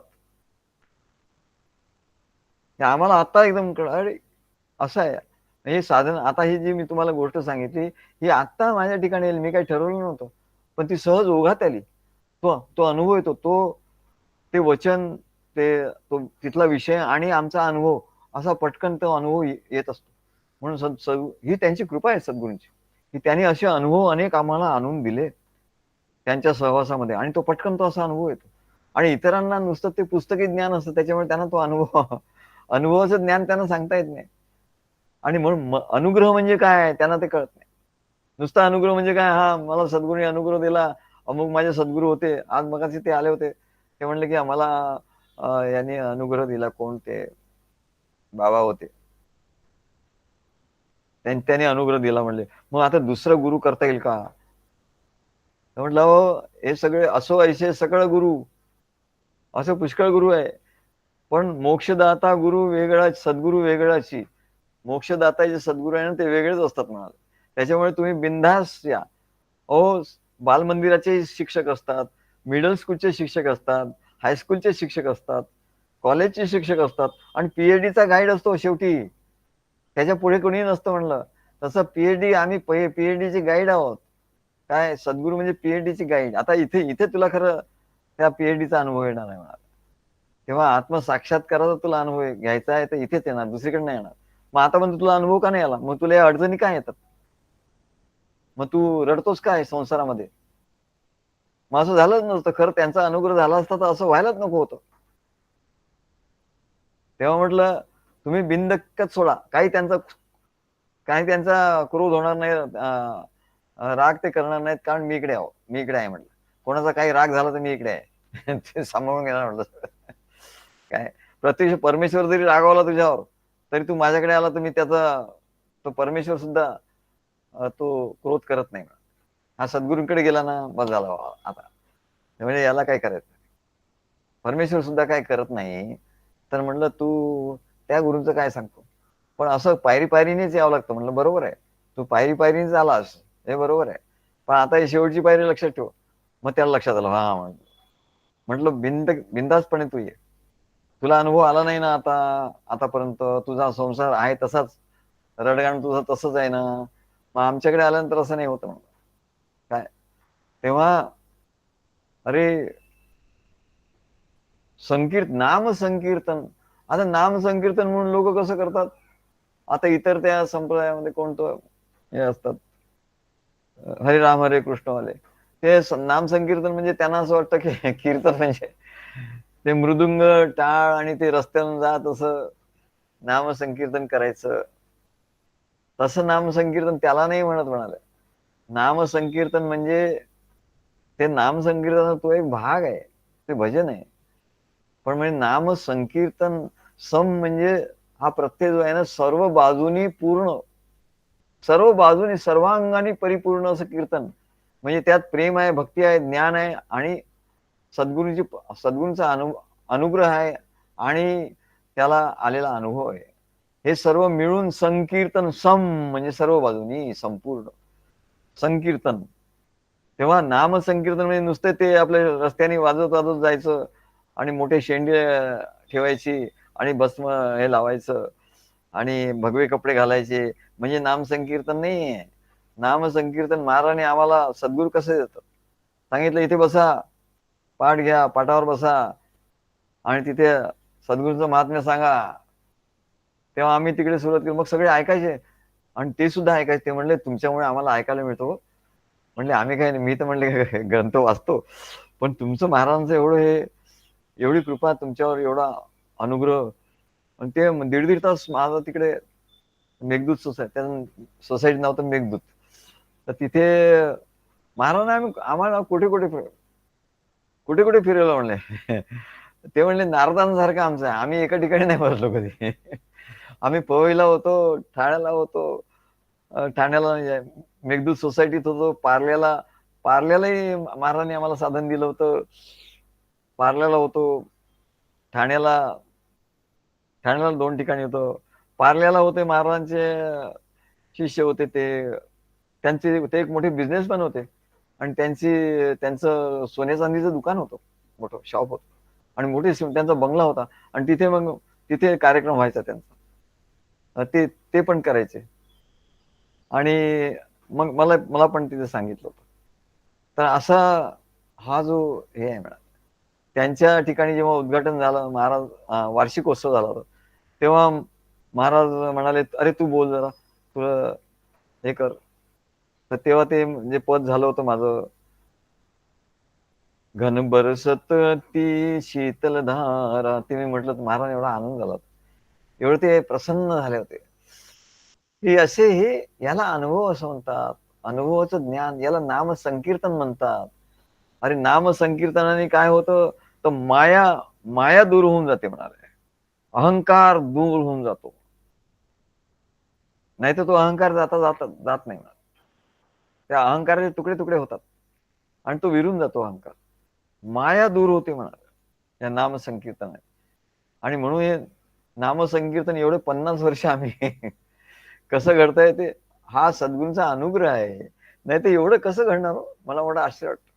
A: आम्हाला आता एकदम अरे असं आहे. हे साधन, आता ही जी मी तुम्हाला गोष्ट सांगितली, ही आत्ता माझ्या ठिकाणी येईल, मी काही ठरवलं नव्हतं, पण ती सहज ओघात आली. तो तो अनुभव येतो, ते वचन, तो तिथला विषय आणि आमचा अनुभव, असा पटकन तो अनुभव येत असतो. म्हणून ही त्यांची कृपा आहे सद्गुरूंची, की त्यांनी असे अनुभव अनेक आम्हाला आणून दिले त्यांच्या सहवासामध्ये, आणि तो पटकन तो असा अनुभव येतो. आणि इतरांना नुसतं ते पुस्तकी ज्ञान असतं, त्याच्यामुळे त्यांना तो अनुभव अनुभवाचं ज्ञान त्यांना सांगता येत नाही. आणि म्हणून अनुग्रह म्हणजे काय त्यांना ते कळत नाही. नुसता अनुग्रह म्हणजे काय, हा मला सद्गुरूंनी अनुग्रह दिला, अमुक माझे सद्गुरू होते, आज मगाशी ते आले होते, ते म्हणले की आम्हाला यांनी अनुग्रह दिला, कोण ते बाबा होते, त्यांनी अनुग्रह दिला म्हणले. मग आता दुसरा गुरु करता येईल का? म्हटलं हो, हे सगळे असो ऐसे सकळ गुरु, असं पुष्कळ गुरु आहे, पण मोक्षदाता गुरु वेगळा, सद्गुरू वेगळाची. मोक्षदाता जे सद्गुरू आहे ना, ते वेगळेच असतात म्हणाले. त्याच्यामुळे तुम्ही बिनधास्त या. अहो, बालमंदिराचे शिक्षक असतात, मिडल स्कूलचे शिक्षक असतात, हायस्कूलचे शिक्षक असतात, कॉलेजचे शिक्षक असतात, आणि पीएचडीचा गाईड असतो शेवटी. त्याच्या पुढे कोणी नसतं म्हणलं. तसं पीएचडी, आम्ही पीएचडीचे गाईड आहोत. काय सद्गुरू म्हणजे पीएचडीचे गाईड. आता इथे इथे तुला खरं त्या पीएचडीचा अनुभव येणार आहे मला. तेव्हा आत्मसाक्षात्काराचा तुला अनुभव घ्यायचा आहे, तर इथेच येणार, दुसरीकडे नाही येणार. मग आता पण तुला अनुभव का नाही आला? मग तुला या अडचणी काय येतात? मग तू रडतोस काय संसारामध्ये? मग असं झालंच नसतं. खरं त्यांचा अनुग्रह झाला असता तर असं व्हायलाच नको होतं. तेव्हा म्हटलं, तुम्ही बिनधक्कत सोडा. काही त्यांचा क्रोध होणार नाही, राग ते करणार नाहीत, कारण मी इकडे आहो, मी इकडे आहे म्हटलं. कोणाचा काही राग झाला तर मी इकडे आहे. ते सांभाळून घेणार म्हटलं. काय, प्रत्यक्ष परमेश्वर जरी रागावला तुझ्यावर, तरी तू माझ्याकडे आला तर मी त्याचा, तो परमेश्वर सुद्धा तो क्रोध करत नाही. हा सद्गुरूंकडे गेला ना, बस झाला आता. म्हणजे याला काय करायचं? परमेश्वर सुद्धा काय करत नाही, तर म्हणलं तू त्या गुरूंचं काय सांगतो? पण असं पायरी पायरीनेच यावं लागतं. म्हणलं बरोबर आहे, तू पायरी पायरीनेच आलास, हे बरोबर आहे, पण आता ही शेवटची पायरी लक्षात ठेव. मग त्याला लक्षात आलं, हा म्हटलं बिंदासपणे तू ये. तुला अनुभव आला नाही ना आतापर्यंत, तुझा संसार आहे तसाच, रडगाण तुझं तसंच आहे ना, मग आमच्याकडे आल्यानंतर असं नाही होतं म्हणलं. काय तेव्हा, अरे, नाम संकीर्तन. आता नाम संकीर्तन म्हणून लोक कसं करतात, आता इतर त्या संप्रदायामध्ये कोणतं हे असतात, हरे राम हरे कृष्णवाले, ते नाम संकीर्तन म्हणजे त्यांना असं वाटतं की कीर्तन म्हणजे ते मृदुंग, टाळ आणि ते रस्त्यावरून जात असं नाम संकीर्तन करायचं. तसं नाम संकीर्तन त्याला नाही म्हणाले. नाम संकीर्तन म्हणजे, ते नाम संकीर्तन तो एक भाग आहे, ते भजन आहे. पण म्हणजे नाम संकीर्तन, सम म्हणजे हा प्रत्यय जो आहे ना, सर्व बाजूनी पूर्ण, सर्व बाजूनी सर्वांगाने परिपूर्ण असं कीर्तन. म्हणजे त्यात प्रेम आहे, भक्ती आहे, ज्ञान आहे, आणि सद्गुरूंचा अनुग्रह आहे, आणि त्याला आलेला अनुभव आहे. हे सर्व मिळून संकीर्तन, सम म्हणजे सर्व बाजूनी संपूर्ण संकीर्तन. तेव्हा नाम संकीर्तन म्हणजे नुसते ते आपल्या रस्त्याने वाजत वाजत जायचं, आणि मोठे शेंडे ठेवायची, आणि भस्म हे लावायचं, आणि भगवे कपडे घालायचे, म्हणजे नाम संकीर्तन नाहीये. नाम संकीर्तन महाराजांनी आम्हाला सद्गुरू कसे देतात सांगितलं, इथे बसा, पाठ घ्या, पाठावर बसा, आणि तिथे सद्गुरूंचं महात्म्य सांगा. तेव्हा आम्ही तिकडे सुरुवात केली, मग सगळे ऐकायचे, आणि ते सुद्धा ऐकायचे. ते म्हणले, तुमच्यामुळे आम्हाला ऐकायला मिळतो. म्हणले आम्ही काय नाही, मी तर म्हणले ग्रंथ वाचतो, पण तुमचं महाराजांचं एवढं हे, एवढी कृपा तुमच्यावर, एवढा अनुग्रह. आणि ते 1.5 तास माझं तिकडे मेघदूत सोसायटी नाव तर मेघदूत. तर तिथे महाराज आम्हाला कुठे कुठे फिरवलं म्हणले. ते म्हणले नारदांसारखं आमचं आहे, आम्ही एका ठिकाणी नाही बसलो कधी. आम्ही पवईला होतो, ठाण्याला होतो, ठाण्याला मेघदूत सोसायटीत होतो, पार्ल्यालाही महाराजांनी आम्हाला साधन दिलं होतं. पार्ल्याला होतो, ठाण्याला 2 ठिकाणी होतो. पार्ल्याला होते, महाराजांचे शिष्य होते, ते एक मोठे बिझनेसमॅन होते, आणि त्यांचं सोने चांदीचं दुकान होतं, मोठं शॉप होतं, आणि त्यांचा बंगला होता, आणि तिथे कार्यक्रम व्हायचा त्यांचा. ते पण करायचे. आणि मग मला मला पण तिथे सांगितलं होतं. तर असा हा जो हे आहे म्हणा, त्यांच्या ठिकाणी जेव्हा उद्घाटन झालं, महाराज वार्षिकोत्सव झाला होता, तेव्हा महाराज म्हणाले, "अरे तू बोल जरा, तुला हे कर." तर तेव्हा ते म्हणजे पद झालं होतं माझं, "घन बरसत ती शीतल धारा." ते मी म्हटलं तर महाराज एवढा आनंद झाला होता. एवढे ते प्रसन्न झाले होते. हे असे हे याला अनुभव असं म्हणतात. अनुभवाचं ज्ञान याला नामसंकीर्तन म्हणतात. अरे नामसंकीर्तनाने काय होतं? तर माया माया दूर होऊन जाते म्हणाले. अहंकार दूर होऊन जातो. नाहीतर तो अहंकार जात नाही म्हणाले. त्या अहंकाराचे तुकडे-तुकडे होतात आणि तो विरून जातो अहंकार. माया दूर होते म्हणाले या नामसंकीर्तनाने. आणि म्हणून हे नामसंकीर्तन एवढे 50 वर्ष आम्ही कसं घडतंय ते हा सद्गुरूंचा अनुग्रह आहे. नाहीतर एवढं कसं घडणार हो? मला एवढं आश्चर्य वाटतं.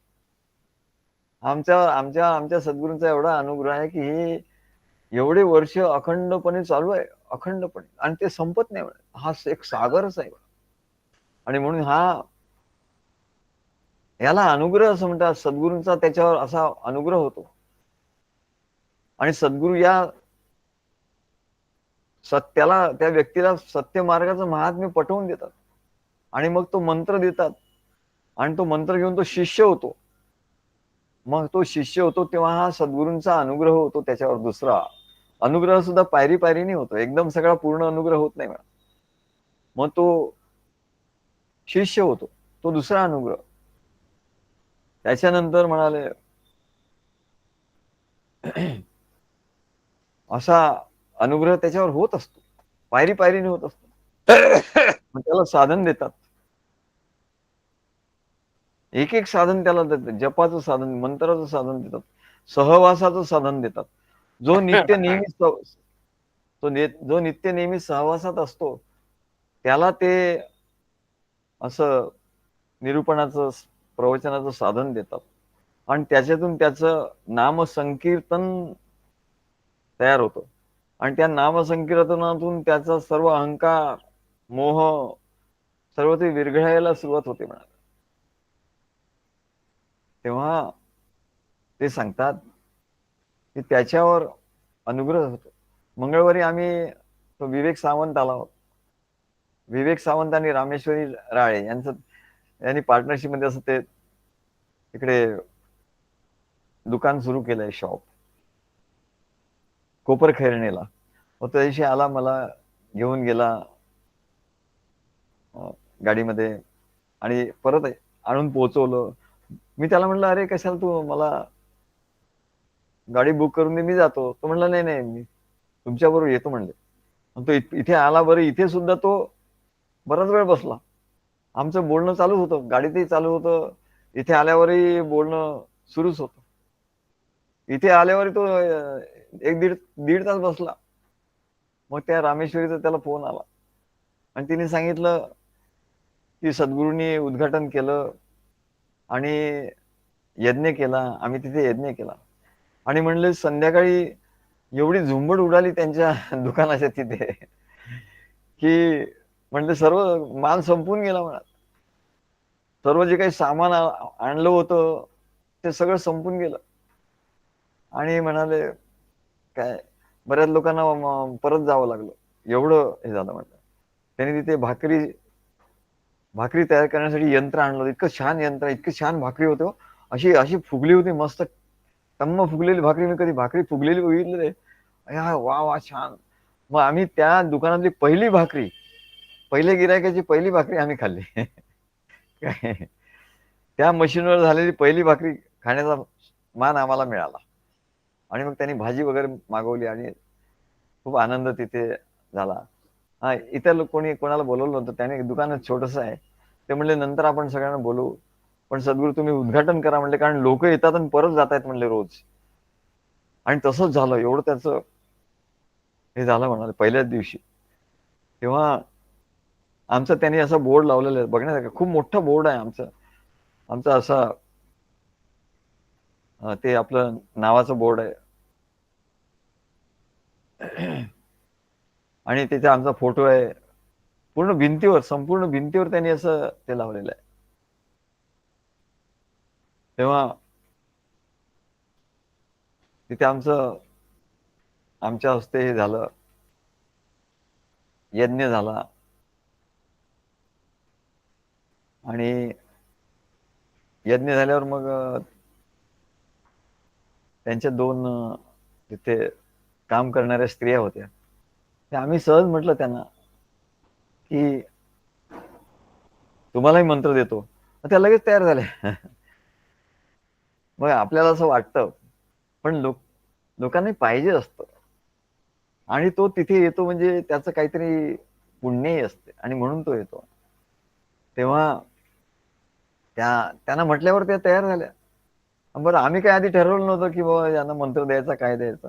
A: आमच्या आमच्या आमच्या सद्गुरूंचा एवढा अनुग्रह आहे, की हे एवढे वर्ष अखंडपणे चालू आहे. अखंडपणे आणि ते संपत नाही म्हणे. हा एक सागरच आहे. आणि म्हणून याला अनुग्रह असं म्हणतात. सद्गुरूंचा त्याच्यावर असा अनुग्रह होतो. आणि सद्गुरू या सत्याला त्या व्यक्तीला सत्य मार्गाचं महात्म्य पटवून देतात. आणि मग तो मंत्र देतात. आणि तो मंत्र घेऊन तो शिष्य होतो. मग तो शिष्य होतो तेव्हा हा सद्गुरूंचा अनुग्रह होतो त्याच्यावर दुसरा. अनुग्रह सुद्धा पायरी-पायरीने होतो. एकदम सगळा पूर्ण अनुग्रह होत नाही म्हणा. मग तो शिष्य होतो. तो दुसरा अनुग्रह. त्याच्यानंतर म्हणाले असा अनुग्रह त्याच्यावर होत असतो. पायरी-पायरीने होत असतो. मग त्याला साधन देतात. एक-एक साधन त्याला देतात. जपाचं साधन, मंत्राचं साधन देतात. सहवासाचं साधन देतात. जो नित्य नेहमी जो नित्य नेहमी सहवासात असतो, त्याला ते असं निरूपणाचं, प्रवचनाचं साधन देतात. आणि त्याच्यातून त्याचं नामसंकीर्तन तयार होतं. आणि त्या नामसंकीर्तनातून त्याचा सर्व अहंकार, मोह सर्व ते विरघळायला सुरुवात होते म्हणा. तेव्हा ते सांगतात, की त्याच्यावर अनुग्रह होतो. मंगळवारी आम्ही तो विवेक सावंत आला होता. विवेक सावंत आणि रामेश्वरी राळे यांनी पार्टनरशिपमध्ये असं ते तिकडे दुकान सुरू केलंय शॉप. कोपर खैरणेला. मग त्या दिवशी आला मला घेऊन गेला गाडीमध्ये आणि परत आणून पोहोचवलं. मी त्याला म्हटलं, "अरे कशाला तू मला गाडी बुक करून दे, मी जातो." तो म्हणला, "नाही, नाही, मी तुमच्याबरोबर येतो" म्हणले. मग तो इथे आला बरं. इथे सुद्धा तो बराच वेळ बसला. आमचं बोलणं चालूच होतं. गाडीतही चालू होतं. इथे आल्यावरही बोलणं सुरूच होतं. इथे आल्यावर तो एक दीड दीड तास बसला. मग त्या रामेश्वरीचा त्याला फोन आला आणि तिने सांगितलं, की सद्गुरूंनी उद्घाटन केलं आणि यज्ञ केला. आम्ही तिथे यज्ञ केला. आणि म्हणले संध्याकाळी एवढी झुंबड उडाली त्यांच्या दुकानाच्या तिथे, की म्हणले सर्व माल संपून गेला म्हणा. सर्व जे काही सामान आणलं होतं, ते सगळं संपून गेलं. आणि म्हणाले, "काय?" बऱ्याच लोकांना परत जावं लागलं. एवढं हे झालं म्हटलं. त्यांनी तिथे भाकरी तयार करण्यासाठी यंत्र आणलं होतं. इतकं छान यंत्र, इतकी छान भाकरी होती हो. अशी अशी फुगली होती मस्त. टम्म फुगलेली भाकरी मी कधी भाकरी फुगलेली बघितली नाही. वाह! वाह! छान. मग आम्ही त्या दुकानातली पहिल्या गिरायकाची पहिली भाकरी आम्ही खाल्ली. काय त्या मशीनवर झालेली पहिली भाकरी खाण्याचा मान आम्हाला मिळाला. आणि मग त्यांनी भाजी वगैरे मागवली आणि खूप आनंद तिथे झाला. हां, इतर कोणाला बोलावलं नव्हतं. त्याने दुकानच छोटंसं आहे. ते म्हणले, "नंतर आपण सगळ्यांना बोलवू. पण सद्गुरू तुम्ही उद्घाटन करा" म्हणले, "कारण लोकं येतात आणि परत जातायत" म्हणले रोज. आणि तसंच झालं. एवढं त्याचं हे झालं म्हणाले पहिल्याच दिवशी. तेव्हा आमचा त्यांनी असा बोर्ड लावलेला आहे बघण्यासारखं. खूप मोठा बोर्ड आहे आमचं. आमचा असा ते आपलं नावाचं बोर्ड आहे. आणि तिथे आमचा फोटो आहे. पूर्ण भिंतीवर, संपूर्ण भिंतीवर त्यांनी असं ते लावलेलं आहे. तेव्हा तिथे आमच्या हस्ते हे झालं, यज्ञ झाला. आणि यज्ञ झाल्यावर मग त्यांच्या 2 तिथे काम करणाऱ्या स्त्रिया होत्या. ते आम्ही सहज म्हटलं त्यांना की तुम्हालाही मंत्र देतो. त्या लगेच तयार झाल्या. मग आपल्याला असं वाटतं, पण लोकांनी पाहिजे असतं. आणि तो तिथे येतो म्हणजे त्याचं काहीतरी पुण्यही असते आणि म्हणून तो येतो. तेव्हा त्यांना म्हटल्यावर त्या तयार झाल्या. बरं, आम्ही काय आधी ठरवलं नव्हतं की बाबा यांना मंत्र द्यायचा, काय द्यायचा.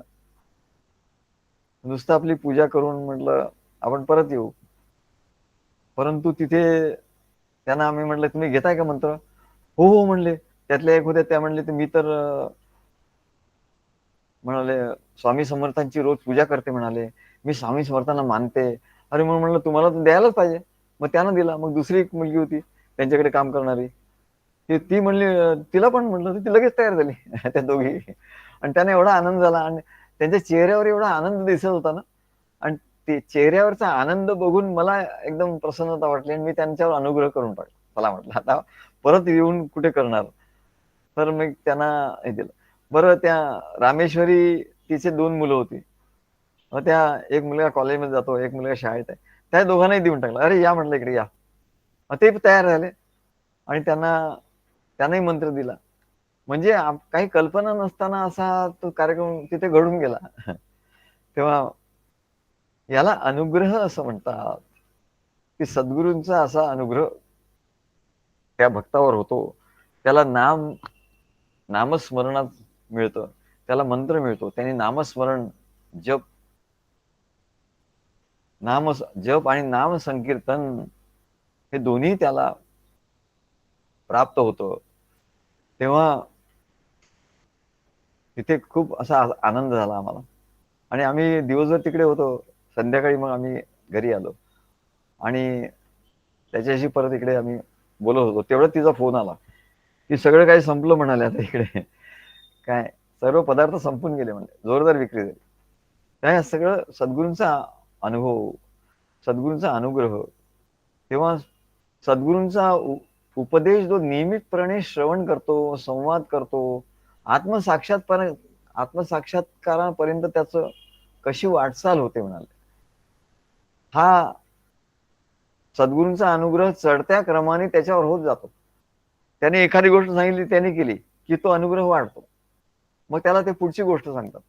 A: नुसतं आपली पूजा करून म्हटलं आपण परत येऊ. परंतु तिथे त्यांना आम्ही म्हटलं, तुम्ही घेताय का मंत्र? हो हो म्हणले. त्यातल्या एक होत्या, त्या म्हणले मी तर म्हणाले स्वामी समर्थांची रोज पूजा करते म्हणाले, मी स्वामी समर्थांना मानते. अरे म्हणून म्हणलं तुम्हाला तर द्यायलाच पाहिजे. मग त्यानं दिला. मग दुसरी एक मुलगी होती त्यांच्याकडे काम करणारी, ती म्हणली, तिला पण म्हटलं, ती लगेच तयार झाली. त्या दोघी. आणि त्यांना एवढा आनंद झाला आणि त्यांच्या चेहऱ्यावर एवढा आनंद दिसत होता ना, आणि ते चेहऱ्यावरचा आनंद बघून मला एकदम प्रसन्नता वाटली आणि मी त्यांच्यावर अनुग्रह करून टाकला. चला म्हटलं आता परत येऊन कुठे करणार. तर मग त्यांना हे दिलं. बरं, त्या रामेश्वरी तिचे 2 मुलं होती. मग त्या, एक मुलगा कॉलेजमध्ये जातो, एक मुलगा शाळेत आहे. त्या दोघांनाही देऊन टाकलं. अरे या म्हटलं इकडे या. मग ते तयार झाले आणि त्यांनाही मंत्र दिला. म्हणजे काही कल्पना नसताना असा तो कार्यक्रम तिथे घडून गेला. तेव्हा याला अनुग्रह असं म्हणतात, की सद्गुरूंचा असा अनुग्रह त्या भक्तावर होतो. त्याला नामस्मरणात मिळतं, त्याला मंत्र मिळतो. त्यांनी नामस्मरण, जप जप आणि नाम संकीर्तन हे दोन्ही त्याला प्राप्त होतं. तेव्हा तिथे खूप असा आनंद झाला आम्हाला. आणि आम्ही दिवसभर तिकडे होतो. संध्याकाळी मग आम्ही घरी आलो आणि त्याच्याशी परत इकडे आम्ही बोलत होतो. तेवढ्यात तिचा फोन आला की सगळं काही संपलं म्हणाले आता इकडे. काय, सर्व पदार्थ संपून गेले म्हणले, जोरदार विक्री झाली. काय सगळं सद्गुरूंचा अनुभव, सद्गुरूंचा अनुग्रह. तेव्हा सद्गुरूंचा उपदेश जो नियमितपणे श्रवण करतो, संवाद करतो, आत्मसाक्षात्कारापर्यंत त्याचं कशी वाटचाल होते म्हणाले. हा सद्गुरूंचा अनुग्रह चढत्या क्रमाने त्याच्यावर होत जातो. त्याने एखादी गोष्ट सांगितली, त्याने केली की तो अनुग्रह वाढतो. मग त्याला ते पुढची गोष्ट सांगतात.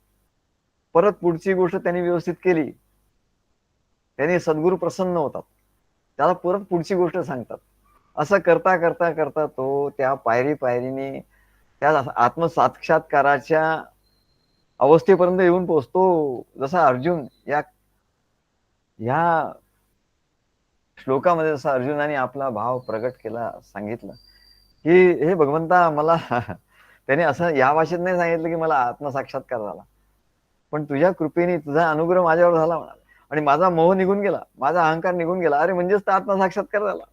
A: परत पुढची गोष्ट त्यांनी व्यवस्थित केली, त्याने सद्गुरू प्रसन्न होतात, त्याला परत पुढची गोष्ट सांगतात. असं करता करता करता तो त्या पायरी पायरीने त्या आत्मसाक्षात्काराच्या अवस्थेपर्यंत येऊन पोहोचतो. जसा अर्जुन या श्लोकामध्ये, जसा अर्जुनाने आपला भाव प्रगट केला, सांगितलं की हे भगवंता मला त्याने असं या भाषेत नाही सांगितलं की मला आत्मसाक्षात्कार झाला, पण तुझ्या कृपेने तुझा अनुग्रह माझ्यावर झाला म्हणाला आणि माझा मोह निघून गेला, माझा अहंकार निघून गेला. अरे म्हणजेच तर आत्मसाक्षात्कार झाला.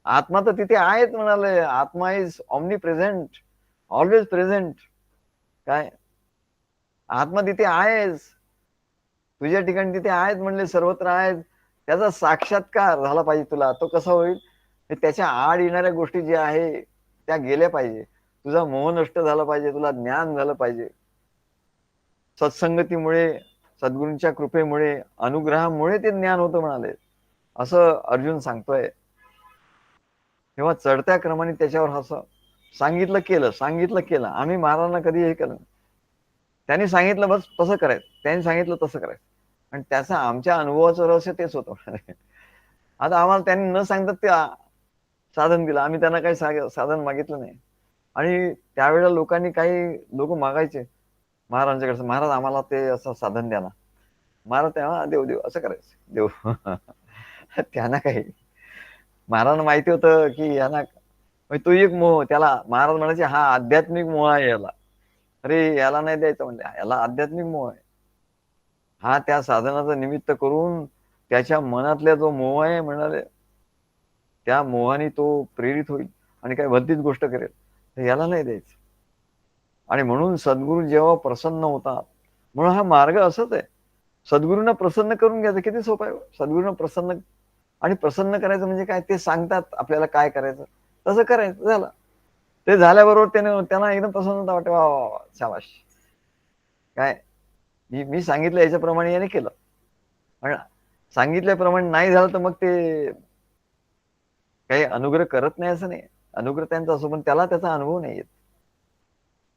A: आत्मा तर तिथे आहेच म्हणाले. आत्मा is omni present, always present. काय, आत्मा तिथे आहेच, तुझ्या ठिकाणी तिथे आहेत म्हणले, सर्वत्र आहेत. त्याचा साक्षात्कार झाला पाहिजे तुला. तो कसा होईल, त्याच्या आड येणाऱ्या गोष्टी ज्या आहे त्या गेल्या पाहिजे. तुझा मोह नष्ट झाला पाहिजे, तुला ज्ञान झालं पाहिजे. सत्संगतीमुळे, सद्गुरूंच्या कृपेमुळे, अनुग्रहामुळे ते ज्ञान होतं म्हणाले, असं अर्जुन सांगतोय. तेव्हा चढत्या क्रमाने त्याच्यावर असं सांगितलं केलं, सांगितलं केलं. आम्ही महाराजांना कधी हे केलं, त्यांनी सांगितलं बस तसं करायचं, त्यांनी सांगितलं तसं करायचं. आणि त्याचं आमच्या अनुभवाचं रहस्य तेच होतं. आता आम्हाला त्यांनी न सांगता ते साधन दिलं. आम्ही त्यांना काही साधन मागितलं नाही. आणि त्यावेळेला काही लोक मागायचे महाराजांच्याकडे, महाराज आम्हाला ते असं साधन द्या ना. महाराज तेव्हा देऊ देऊ असं करायचं, देऊ. त्यांना काही, महाराजांना माहिती होतं की यांना तो एक मोह, त्याला महाराज म्हणायचे हा आध्यात्मिक मोह आहे याला. अरे याला नाही द्यायचं म्हणले, याला आध्यात्मिक मोह आहे. हा त्या साधनाचं निमित्त करून त्याच्या मनातल्या जो मोह आहे म्हणाले, त्या मोहाने तो प्रेरित होईल आणि काही भलतीच गोष्ट करेल, तर याला नाही द्यायचं. आणि म्हणून सद्गुरू जेव्हा प्रसन्न होतात, म्हणून हा मार्ग असंच आहे. सद्गुरूंना प्रसन्न करून घ्यायचं किती सोपं आहे. सद्गुरूंना प्रसन्न आणि प्रसन्न करायचं म्हणजे काय, ते सांगतात आपल्याला काय करायचं तसं करायचं, झालं. ते झाल्याबरोबर त्यांना एकदम प्रसन्नता वाटते, वा वा वा, शाबाश. काय मी मी सांगितलं याच्याप्रमाणे याने केलं, पण सांगितल्याप्रमाणे नाही झालं तर मग ते काही अनुग्रह करत नाही असं नाही. अनुग्रह त्यांचा असो, पण त्याला त्याचा अनुभव नाही येत.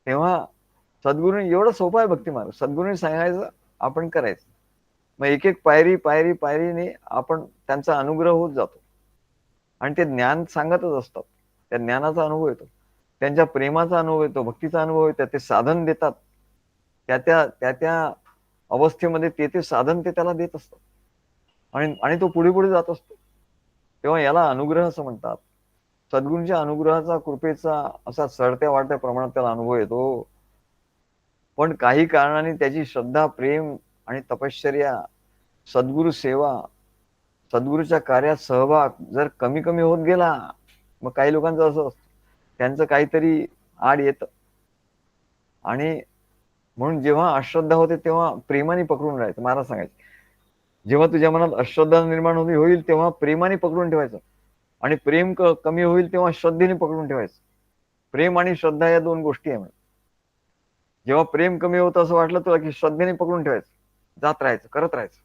A: तेव्हा सद्गुरूंनी एवढं सोपं आहे भक्ती मार्ग. सद्गुरूंनी सांगायचं, आपण करायचं. मग एक एक पायरी पायरी पायरीने आपण त्यांचा अनुग्रह होत जातो आणि ते ज्ञान सांगतच असतात. त्या ज्ञानाचा अनुभव येतो, त्यांच्या प्रेमाचा अनुभव येतो, भक्तीचा अनुभव येतो. ते साधन देतात, त्या त्या अवस्थेमध्ये ते साधन ते त्याला देत असतात आणि आणि तो पुढे पुढे जात असतो. तेव्हा याला अनुग्रह असं म्हणतात. सद्गुरूंच्या अनुग्रहाचा, कृपेचा असा चढत्या वाढत्या प्रमाणात त्याला अनुभव येतो. पण काही कारणाने त्याची श्रद्धा, प्रेम आणि तपश्चर्या, सद्गुरु सेवा, सद्गुरूच्या कार्यात सहभाग जर कमी कमी होत गेला, मग काही लोकांचं असं असतं, त्यांचं काहीतरी आड येतं आणि म्हणून जेव्हा अश्रद्धा होते तेव्हा प्रेमाने पकडून राहायचं. महाराज सांगायचे, जेव्हा तुझ्या मनात अश्रद्धा निर्माण होईल तेव्हा प्रेमाने पकडून ठेवायचं आणि प्रेम कमी होईल तेव्हा श्रद्धेने पकडून ठेवायचं. प्रेम आणि श्रद्धा या दोन गोष्टी आहे. जेव्हा प्रेम कमी होतं असं वाटलं तुला, की श्रद्धेने पकडून ठेवायचं, जात राहायचं, करत राहायचं.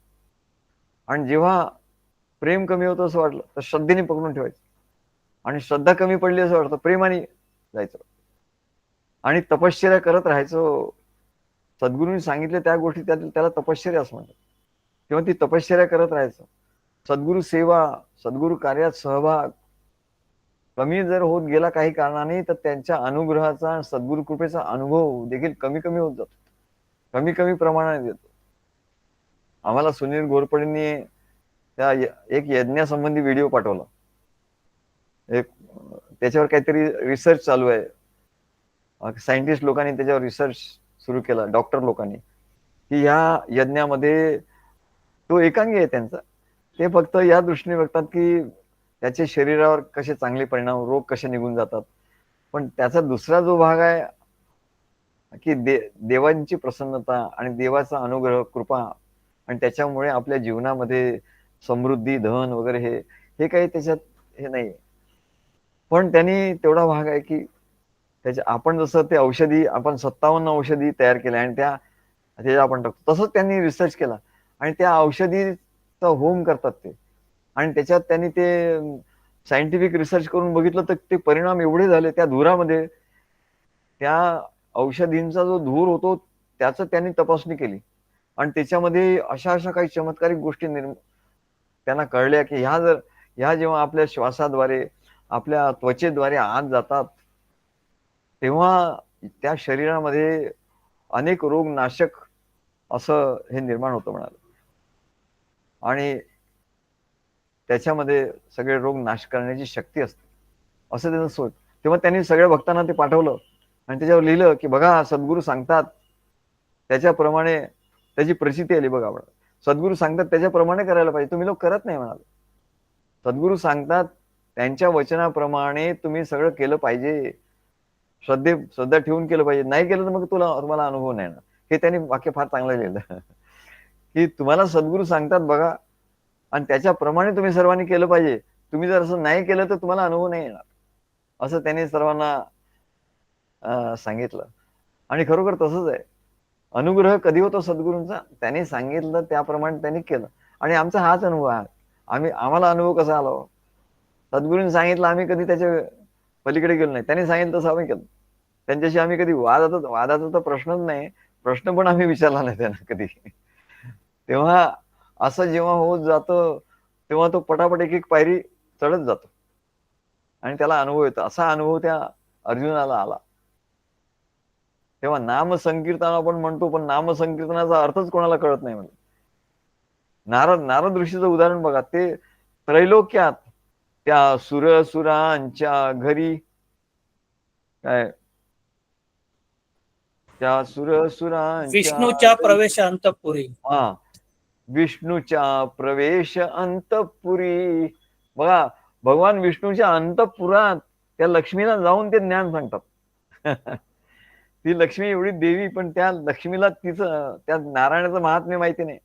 A: आणि जेव्हा प्रेम कमी होतं असं वाटलं तर श्रद्धेने पकडून ठेवायचं आणि श्रद्धा कमी पडली असं वाटतं, प्रेमाने जायचं आणि तपश्चर्या करत राहायचं. सद्गुरूंनी सांगितले त्या गोष्टी त्याला तपश्चर्या असं म्हणतात. तेव्हा ती तपश्चर्या करत राहायचं. सद्गुरू सेवा, सद्गुरू कार्यात सहभाग कमी जर होत गेला काही कारणाने, तर त्यांच्या अनुग्रहाचा, सद्गुरू कृपेचा अनुभव देखील कमी कमी होत जातो, कमी कमी प्रमाणात येतो. आम्हाला सुनील घोरपडेंनी त्या एक यज्ञासंबंधी व्हिडिओ पाठवला. एक त्याच्यावर काहीतरी रिसर्च चालू आहे. सायंटिस्ट लोकांनी त्याच्यावर रिसर्च सुरू केला, डॉक्टर लोकांनी, की या यज्ञामध्ये तो एकांगी आहे त्यांचा. ते फक्त या दृष्टीने बघतात की त्याच्या शरीरावर कसे चांगले परिणाम, रोग कसे निघून जातात. पण त्याचा दुसरा जो भाग आहे की देवांची प्रसन्नता आणि देवाचा अनुग्रह, कृपा आणि त्याच्यामुळे आपल्या जीवनामध्ये समृद्धी, धन वगैरे हे हे काही त्याच्यात हे नाही. पण त्यांनी तेवढा भाग आहे की त्याच्या आपण जसं ते औषधी, आपण 57 औषधी तयार केल्या आणि त्याच्या आपण टाकतो, तसंच त्यांनी रिसर्च केला आणि त्या औषधीचा होम करतात ते. आणि त्याच्यात त्यांनी ते सायंटिफिक रिसर्च करून बघितलं तर ते परिणाम एवढे झाले त्या धुरामध्ये. त्या औषधींचा जो धूर होतो त्याचं त्यांनी तपासणी केली आणि त्याच्यामध्ये अशा अशा काही चमत्कारिक गोष्टी त्यांना कळल्या की ह्या जेव्हा आपल्या श्वासाद्वारे, आपल्या त्वचेद्वारे आत जातात, तेव्हा त्या शरीरामध्ये अनेक रोग नाशक असं हे निर्माण होतं म्हणाले आणि त्याच्यामध्ये सगळे रोग नाश करण्याची शक्ती असते असं त्याचं सोच. तेव्हा त्यांनी सगळ्या भक्तांना ते पाठवलं आणि त्याच्यावर लिहिलं की बघा सद्गुरू सांगतात त्याच्याप्रमाणे त्याची प्रचिती आली. बघा बघा, सद्गुरू सांगतात त्याच्याप्रमाणे करायला पाहिजे, तुम्ही लोक करत नाही म्हणाले. सद्गुरू सांगतात त्यांच्या वचनाप्रमाणे तुम्ही सगळं केलं पाहिजे, श्रद्धा ठेवून केलं पाहिजे. नाही केलं तर मग तुम्हाला अनुभव नाही येणार. हे त्यांनी वाक्य फार चांगलं लिहिलं की तुम्हाला सद्गुरू सांगतात बघा आणि त्याच्याप्रमाणे तुम्ही सर्वांनी केलं पाहिजे. तुम्ही जर असं नाही केलं तर तुम्हाला अनुभव नाही येणार, असं त्यांनी सर्वांना सांगितलं. आणि खरोखर तसंच आहे. अनुग्रह कधी होतो सद्गुरूंचा, त्यांनी सांगितलं त्याप्रमाणे त्यांनी केलं आणि आमचा हाच अनुभव आहे. आम्हाला अनुभव कसा आला, सद्गुरूंनी सांगितलं आम्ही कधी त्याच्या पलीकडे गेलो नाही. त्यांनी सांगितलं तसं आम्ही केलं. त्यांच्याशी आम्ही कधी वादाचा तर प्रश्नच नाही, प्रश्न पण आम्ही विचारला नाही त्यांना कधी. तेव्हा असं जेव्हा होत जातं तेव्हा तो पटापट एक एक पायरी चढत जातो आणि त्याला अनुभव येतो. असा अनुभव त्या अर्जुनाला आला. तेव्हा नाम संकीर्तन आपण म्हणतो, पण नाम संकीर्तनाचा अर्थच कोणाला कळत नाही. म्हणजे नारद ऋषीचं उदाहरण बघा. ते त्रैलोक्यात त्या सुरांच्या घरी काय, त्या सुरांच्या
B: विष्णूच्या प्रवेशांतपुरी.
A: हा विष्णूच्या प्रवेश अंतपुरी. बघा, भगवान विष्णूच्या अंतपुरात त्या लक्ष्मीला जाऊन ते ज्ञान सांगतात. ती लक्ष्मी एवढी देवी, पण त्या लक्ष्मीला तिचं त्या नारायणाचं महात्म्य माहिती नाही.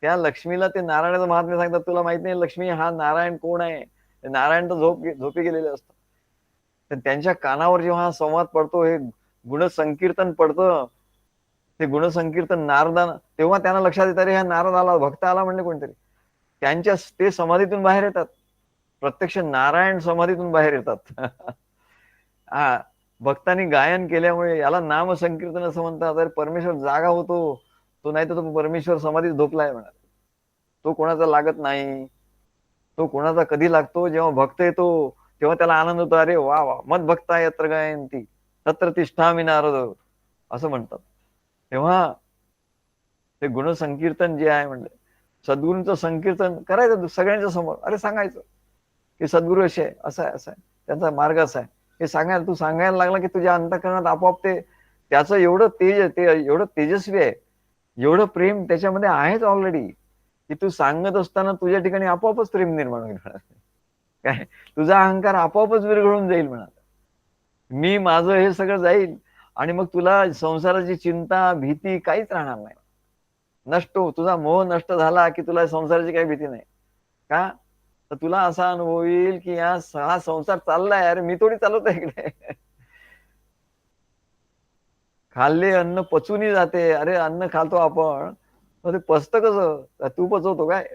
A: त्या लक्ष्मीला ते नारायणाचं महात्म्य सांगतात. तुला माहित नाही लक्ष्मी हा नारायण कोण आहे? नारायण तर झोपी गेलेले असतात. तर त्यांच्या कानावर जेव्हा हा संवाद पडतो, हे गुणसंकीर्तन पडतं, ते गुणसंकीर्तन नारदान, तेव्हा त्यांना लक्षात येतं, अरे ह्या नारद आला, भक्त आला म्हणले कोणतरी. त्यांच्या ते समाधीतून बाहेर येतात. प्रत्यक्ष नारायण समाधीतून बाहेर येतात. हा, भक्तांनी गायन केल्यामुळे याला नाम संकीर्तन असं म्हणतात. अरे परमेश्वर जागा होतो तो, नाही तर तो परमेश्वर समाधीत झोपलाय म्हणा. तो कोणाचा लागत नाही. तो कोणाचा कधी लागतो? जेव्हा भक्त येतो तेव्हा त्याला आनंद होतो. अरे वा वा, मत भक्ता यत्र गायंती तत्र तिष्ठामि नारद, असं म्हणतात. तेव्हा ते गुणसंकीर्तन जे आहे म्हणलं, सद्गुरूंचं संकीर्तन करायचं सगळ्यांच्या समोर. अरे सांगायचं की सद्गुरू असे आहे, असं आहे, असं आहे, त्यांचा मार्ग असा आहे, हे सांगायला तू सांगायला लागला की तुझ्या अंतःकरणात आपोआप ते त्याचं एवढं तेज, ते एवढं तेजस्वी आहे, एवढं प्रेम त्याच्यामध्ये आहेच ऑलरेडी, की तू सांगत असताना तुझ्या ठिकाणी आपोआपच प्रेम निर्माण होईल म्हणा. काय, तुझा अहंकार आपोआपच विरघळून जाईल म्हणा. मी माझं हे सगळं जाईल आणि मग तुला संसाराची चिंता भीती काहीच राहणार नाही. नष्ट हो, तुझा मोह नष्ट झाला की तुला संसाराची काही भीती नाही. का? तर तुला असा अनुभव येईल की हा संसार चाललाय, अरे मी थोडी चालवतोय इकडे. खाल्ले अन्न पचूनही जाते. अरे अन्न खातो आपण, ते पचतं कसं? तू पचवतो काय?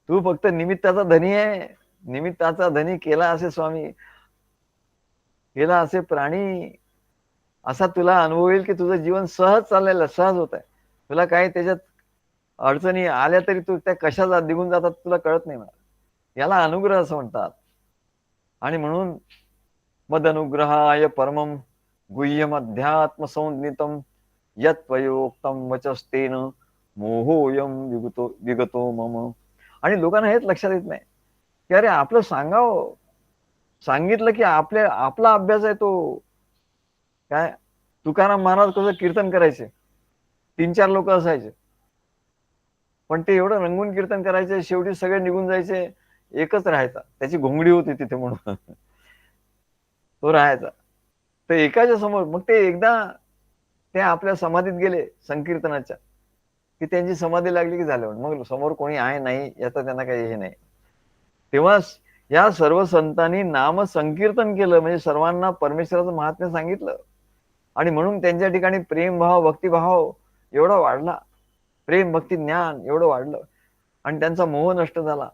A: तू फक्त निमित्ताचा धनी आहे. निमित्ताचा धनी केला असे स्वामी, केला असे प्राणी, असा तुला अनुभव येईल की तुझं जीवन सहज चाललेलं, सहज होत आहे. तुला काही त्याच्यात अडचणी आल्या तरी तू त्या कशा निघून जातात तुला कळत नाही मला. याला अनुग्रह असं म्हणतात. आणि म्हणून मद अनुग्रहाय परमम गुह्यम अध्यात्म संज्ञितम यत्वयोक्तम वचस्तेन मोहोयम विगतो मम. आणि लोकांना हेच लक्षात येत नाही की अरे आपलं सांगावं, सांगितलं की आपला अभ्यास आहे तो. काय, तुकाराम महाराज कसं कीर्तन करायचे, 3-4 लोक असायचे, पण ते एवढं रंगून कीर्तन करायचे, शेवटी सगळे निघून जायचे, एकच राहायचा. त्याची घोंगडी होती तिथे म्हणून तो राहायचा. तर एकाच्या समोर मग ते एकदा ते आपल्या समाधीत गेले संकीर्तनाच्या, की त्यांची समाधी लागली की झालं. मग समोर कोणी आहे नाही याचा त्यांना काही हे नाही. तेव्हा या सर्व संतांनी नाम संकीर्तन केलं, म्हणजे सर्वांना परमेश्वराचं महात्म्य सांगितलं. आणि म्हणून त्यांच्या ठिकाणी प्रेमभाव भक्तिभाव एवढा वाढला, प्रेम भक्ती ज्ञान एवढं वाढलं, आणि त्यांचा मोह नष्ट झाला,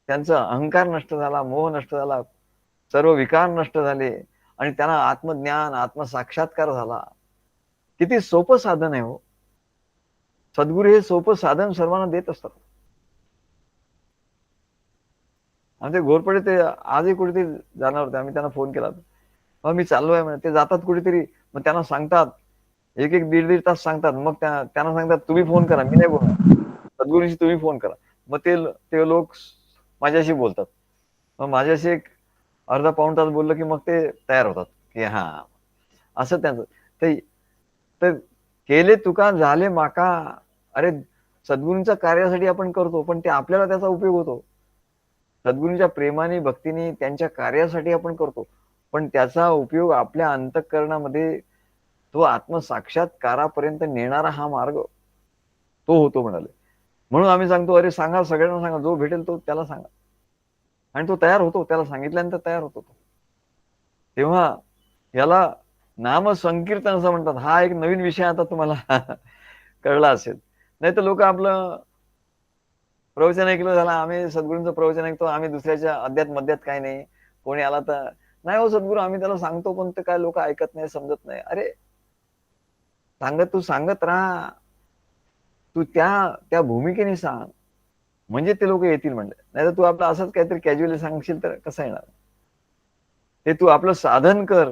A: त्यांचा अहंकार नष्ट झाला, मोह नष्ट झाला, सर्व विकार नष्ट झाले, आणि त्यांना आत्मज्ञान आत्मसाक्षात्कार झाला. किती सोपं साधन आहे हो. सद्गुरू हे सोपं साधन सर्वांना देत असतात. आणि ते घोरपडे ते आजही कुठेतरी जाणार होते, आम्ही त्यांना फोन केला, मी चाललोय म्हणे. ते जातात कुठेतरी, मग त्यांना सांगतात, एक एक दीड दीड तास सांगतात. मग त्यांना सांगतात तुम्ही फोन करा, मी नाही बोलणार, सद्गुरूशी तुम्ही फोन करा. मग ते लोक माझ्याशी बोलतात. मग माझ्याशी एक अर्धा पाऊण तास बोललं की मग ते तयार होतात की हा असं त्यांचं ते. तर केले तुका झाले माका. अरे सद्गुरूंच्या कार्यासाठी आपण करतो, पण ते आपल्याला त्याचा उपयोग होतो. सद्गुरूंच्या प्रेमाने भक्तीने त्यांच्या कार्यासाठी आपण करतो, पण त्याचा उपयोग आपल्या अंतःकरणामध्ये तो आत्मसाक्षात्कारापर्यंत नेणारा हा मार्ग तो होतो म्हणाले. म्हणून आम्ही सांगतो, अरे सांगा, सगळ्यांना सांगा, जो भेटेल तो त्याला सांगा. आणि तो तयार होतो, त्याला सांगितल्यानंतर तयार होतो तो. तेव्हा याला नाम संकीर्तन असं म्हणतात. हा एक नवीन विषय आता तुम्हाला कळला असेल. नाही तर लोक आपलं प्रवचन ऐकलं झालं, आम्ही सद्गुरूंचं प्रवचन ऐकतो, आम्ही दुसऱ्याच्या अध्यात मध्यात काही नाही, कोणी आला तर नाही हो सद्गुरू, आम्ही त्याला सांगतो, पण ते काय लोक ऐकत नाही, समजत नाही. अरे तू सांगत राहा, तू त्या त्या भूमिकेने सांग, म्हणजे ते लोक येतील म्हणले. नाही तर तू आपलं असंच काहीतरी कॅज्युअली सांगशील तर कसं येणार? ते तू आपलं साधन कर,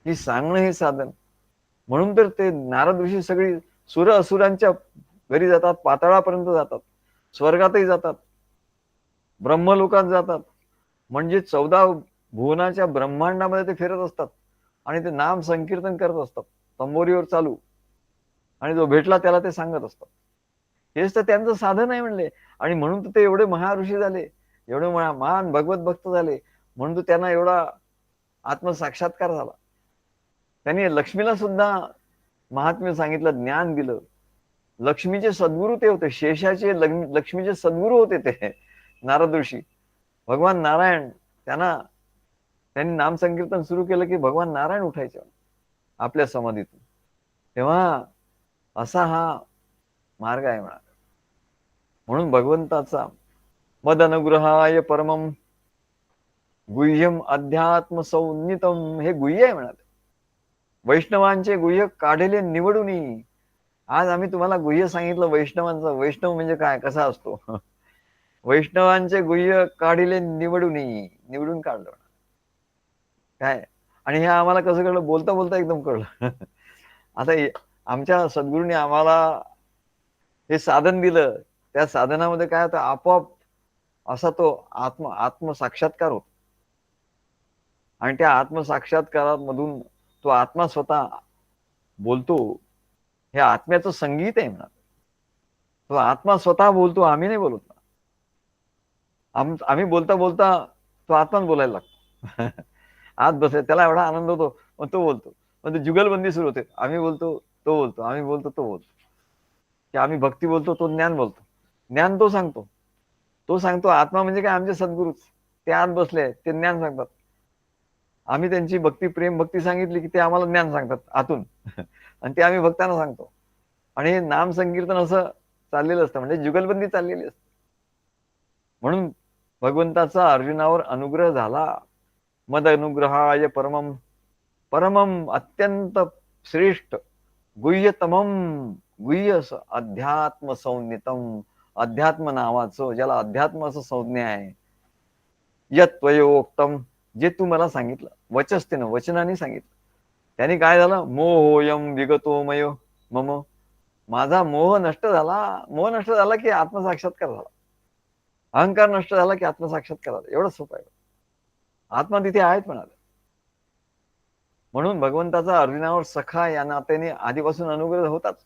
A: की सांगणं हे साधन. म्हणून तर ते नारद ऋषी सगळी सुर असुरांच्या घरी जातात, पाताळापर्यंत जातात, स्वर्गातही जातात, ब्रह्मलोकात जातात, म्हणजे 14 भुवनाच्या ब्रह्मांडामध्ये ते फिरत असतात आणि ते नाम संकीर्तन करत असतात, तंबोरीवर चालू, आणि जो भेटला त्याला ते सांगत असतात. हेच तर त्यांचं साधन आहे म्हणले. आणि म्हणून तर ते एवढे महाऋषी झाले, एवढे महान भगवत भक्त झाले, म्हणून तर त्यांना एवढा आत्मसाक्षात्कार झाला. त्यांनी लक्ष्मीला सुद्धा महात्म्य सांगितलं, ज्ञान दिलं. लक्ष्मीचे सद्गुरू ते होते, शेषाचे लक्ष्मीचे सद्गुरू होते ते नारद ऋषी. भगवान नारायण त्यांनी नाम संकीर्तन सुरू केलं की भगवान नारायण उठायचे आपल्या समाधीतून. तेव्हा असा हा मार्ग आहे म्हणा. म्हणून भगवंताचा मद अनुग्रहाय परमम गुह्यम अध्यात्म संनितम, हे गुह्य आहे म्हणा. वैष्णवांचे गुह्य काढले निवडून. आज आम्ही तुम्हाला गुह्य सांगितलं वैष्णवांचं. वैष्णव म्हणजे काय, कसा असतो. वैष्णवांचे गुह्य काढले निवडून काढलं काय. आणि हे आम्हाला कसं कळलं, बोलता बोलता एकदम कळलं. आता आमच्या सद्गुरूंनी आम्हाला हे साधन दिलं. त्या साधनामध्ये काय होतं, आपोआप असा तो आत्मसाक्षात्कार होतो. आणि त्या आत्मसाक्षात्कारामधून तो आत्मा स्वतः बोलतो. हे आत्म्याचं संगीत आहे म्हणा. तो आत्मा स्वतः बोलतो, आम्ही नाही बोलत. आम्ही बोलता बोलता तो आत्माच बोलायला लागतो. आत बसले त्याला एवढा आनंद होतो, मग तो बोलतो. मग जुगलबंदी सुरू होते. आम्ही बोलतो तो बोलतो, आम्ही बोलतो तो बोलतो. की आम्ही भक्ती बोलतो, तो ज्ञान बोलतो. ज्ञान तो सांगतो. आत्मा म्हणजे काय, आमचे सद्गुरूच. ते आत बसले, ते ज्ञान सांगतात. आम्ही त्यांची प्रेम भक्ती सांगितली की ते आम्हाला ज्ञान सांगतात आतून. आणि ते आम्ही भक्तांना सांगतो. आणि हे नाम संकीर्तन असं चाललेलं असतं, म्हणजे जुगलबंदी चाललेली असते. म्हणून भगवंताचा अर्जुनावर अनुग्रह झाला. मद अनुग्रहाय परमम अत्यंत श्रेष्ठ गुह्यतमम, गुह्य असं अध्यात्म संज्ञितम, अध्यात्म नावाचं, ज्याला अध्यात्म असं संज्ञा आहे. यत्वयोक्तम, जे तू मला सांगितलं वचस्तेनं, वचनाने सांगितलं. त्यांनी काय झालं, मोहोयम विगतोमय मम, माझा मोह नष्ट झाला की आत्मसाक्षात्कार झाला. अहंकार नष्ट झाला की आत्मसाक्षात्कार झाला. एवढं सोपं आहे. आत्मा तिथे आहेत म्हणाले. म्हणून भगवंताचा अर्जुनावर सखा या नात्याने आधीपासून अनुग्रह होताच.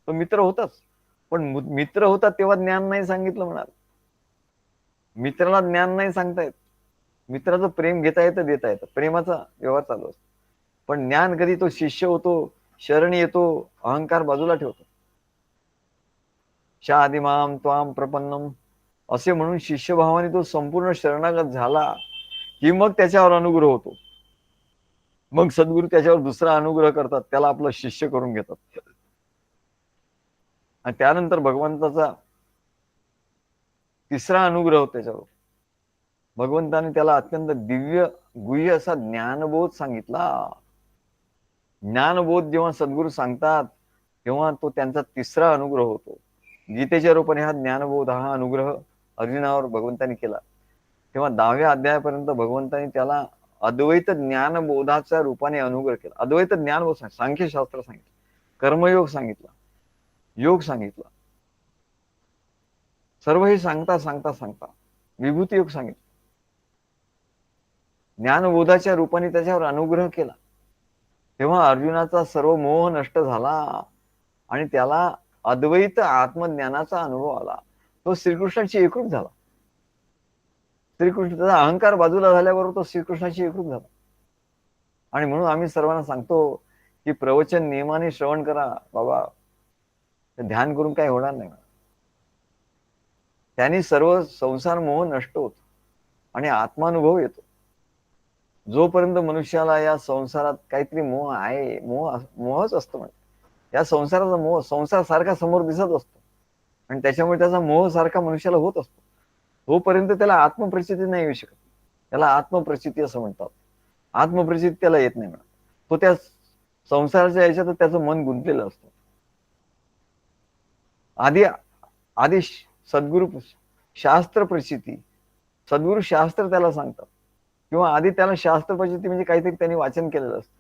A: तो मित्र होताच. पण मित्र होता तेव्हा ज्ञान नाही सांगितलं म्हणाल. मित्राला ज्ञान नाही सांगता येत. मित्राचं प्रेम घेता येतं, देता येतं. प्रेमाचा व्यवहार चालू असतो. पण ज्ञान कधी तो शिष्य होतो, शरणी येतो, अहंकार बाजूला ठेवतो. शादिमाम त्वाम प्रपन्नम असे म्हणून शिष्यभावाने तो संपूर्ण शरणागत झाला की मग त्याच्यावर अनुग्रह होतो. मग सद्गुरू त्याच्यावर दुसरा अनुग्रह करतात, त्याला आपलं शिष्य करून घेतात. आणि त्यानंतर भगवंताचा तिसरा अनुग्रह त्याच्यावर. भगवंताने त्याला अत्यंत दिव्य गुह्य असा ज्ञानबोध सांगितला. ज्ञानबोध जेव्हा सद्गुरू सांगतात तेव्हा तो त्यांचा तिसरा अनुग्रह होतो. गीतेच्या रूपाने हा ज्ञानबोध, हा अनुग्रह अर्जुनावर भगवंताने केला. तेव्हा 10व्या अध्यायापर्यंत भगवंताने त्याला अद्वैत ज्ञानबोधाच्या रूपाने अनुग्रह केला. अद्वैत ज्ञानबोध सांख्यशास्त्र सांगितलं, कर्मयोग सांगितला, योग सांगितला. सर्व हे सांगता विभूती योग सांगितलं. ज्ञानबोधाच्या रूपाने त्याच्यावर अनुग्रह केला. तेव्हा अर्जुनाचा सर्व मोह नष्ट झाला आणि त्याला अद्वैत आत्मज्ञानाचा अनुभव आला. तो श्रीकृष्णाची एकरूप झाला. श्रीकृष्णाचा अहंकार बाजूला झाल्याबरोबर तो श्रीकृष्णाची एकरूप झाला. आणि म्हणून आम्ही सर्वांना सांगतो की प्रवचन नियमाने श्रवण करा बाबा. ध्यान करून काही होणार नाही. त्यांनी सर्व संसार मोह नष्ट होतो आणि आत्मानुभव येतो. जोपर्यंत मनुष्याला या संसारात काहीतरी मोह आहे, मोहच असतो. म्हणजे या संसाराचा मोह, संसार सारखा समोर दिसत असतो आणि त्याच्यामुळे त्याचा मोह सारखा मनुष्याला होत असतो. तोपर्यंत त्याला आत्मप्रचिती नाही येऊ शकत. त्याला आत्मप्रचिती असं म्हणतात. आत्मप्रचिती त्याला येत नाही म्हणा. तो त्या संसाराच्या याच्यात त्याचं मन गुंतलेलं असतं. आधी सद्गुरु शास्त्र प्रचिती, सद्गुरु शास्त्र त्याला सांगतात किंवा आधी त्याला शास्त्र प्रचिती म्हणजे काहीतरी त्यांनी वाचन केलेलं असतं.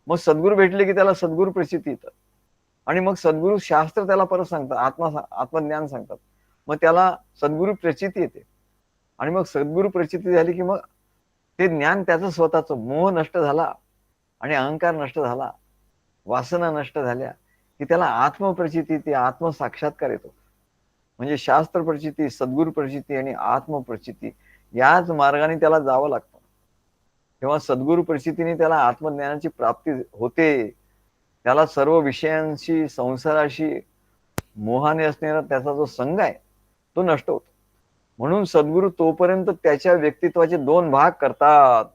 A: मग सद्गुरू भेटले की त्याला सद्गुरू प्रचिती येतात आणि मग सद्गुरू शास्त्र त्याला परत सांगतात, आत्मज्ञान सांगतात. मग त्याला सद्गुरू प्रचिती येते आणि मग सद्गुरू प्रचिती झाली की मग ते ज्ञान त्याचं स्वतःचं, मोह नष्ट झाला आणि अहंकार नष्ट झाला, वासना नष्ट झाल्या की त्याला आत्मप्रचिती, ते आत्मसाक्षात्कार येतो. म्हणजे शास्त्र प्रचिती, सद्गुरु प्रचिती आणि आत्मप्रचिती याच मार्गाने त्याला जावं लागतं. तेव्हा सद्गुरु प्रचितीने त्याला आत्मज्ञानाची प्राप्ती होते. त्याला सर्व विषयांशी, संसाराशी मोहाने असणारा त्याचा जो संघ आहे तो नष्ट होतो. म्हणून सद्गुरु तोपर्यंत त्याच्या व्यक्तित्वाचे दोन भाग करतात.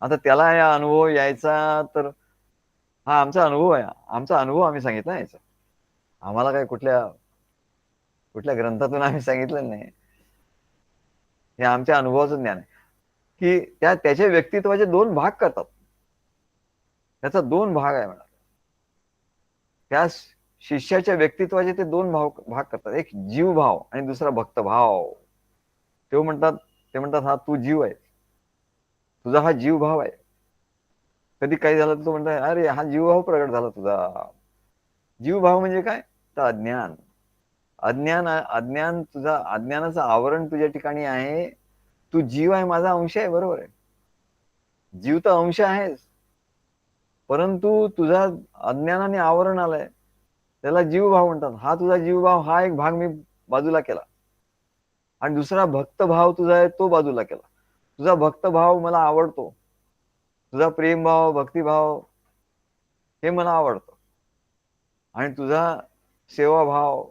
A: आता त्याला या अनुभव यायचा तर हा आमचा अनुभव आहे. आमचा अनुभव आम्ही सांगितला याचा. आम्हाला काय कुठल्या कुठल्या ग्रंथातून आम्ही सांगितलं नाही. हे आमच्या अनुभवाचं ज्ञान आहे की त्याच्या व्यक्तित्वाचे दोन भाग करतात. त्याचा दोन भाग आहे म्हणा. त्या शिष्याच्या व्यक्तित्वाचे ते दोन भाग करतात. एक जीवभाव आणि दुसरा भक्तभाव. ते म्हणतात हा तू जीव आहे, तुझा हा जीवभाव आहे. कधी काही झालं तर तो म्हणतात अरे हा जीवभाव प्रगट झाला तुझा. जीवभाव म्हणजे काय? तर अज्ञान. तुझा अज्ञानाचं आवरण तुझ्या ठिकाणी आहे. तू जीव आहे, माझा अंश आहे, बरोबर आहे. जीव तर अंश आहेस, परंतु तुझा अज्ञानाने आवरण आलंय, त्याला जीवभाव म्हणतात. हा तुझा जीवभाव, हा एक भाग मी बाजूला केला आणि दुसरा भक्तभाव तुझा आहे तो बाजूला केला. तुझा भक्तभाव मला आवडतो, तुझा प्रेमभाव, भक्तिभाव हे मला आवडतं आणि तुझा सेवाभाव,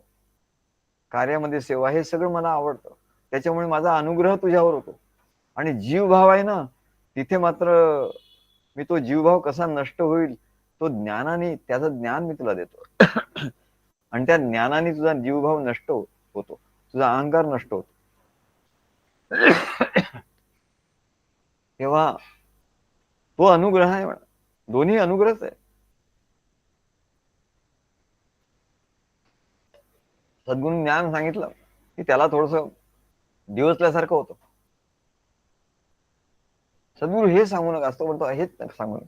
A: कार्यामध्ये सेवा हे सगळं मला आवडतं. त्याच्यामुळे माझा अनुग्रह तुझ्यावर होतो. आणि जीवभाव आहे ना, तिथे मात्र मी तो जीवभाव कसा नष्ट होईल तो ज्ञानाने, त्याचं ज्ञान मी तुला देतो. आणि त्या ज्ञानाने तुझा जीवभाव नष्ट होतो, तुझा अहंकार नष्ट होतो. तेव्हा तो अनुग्रह आहे म्हणा. दोन्ही अनुग्रहच आहे. सद्गुरू ज्ञान सांगितलं की त्याला थोडस दिवसल्यासारखं होतं. सद्गुरू हे सांगू नका असतो म्हणतो, हेच सांगू नका.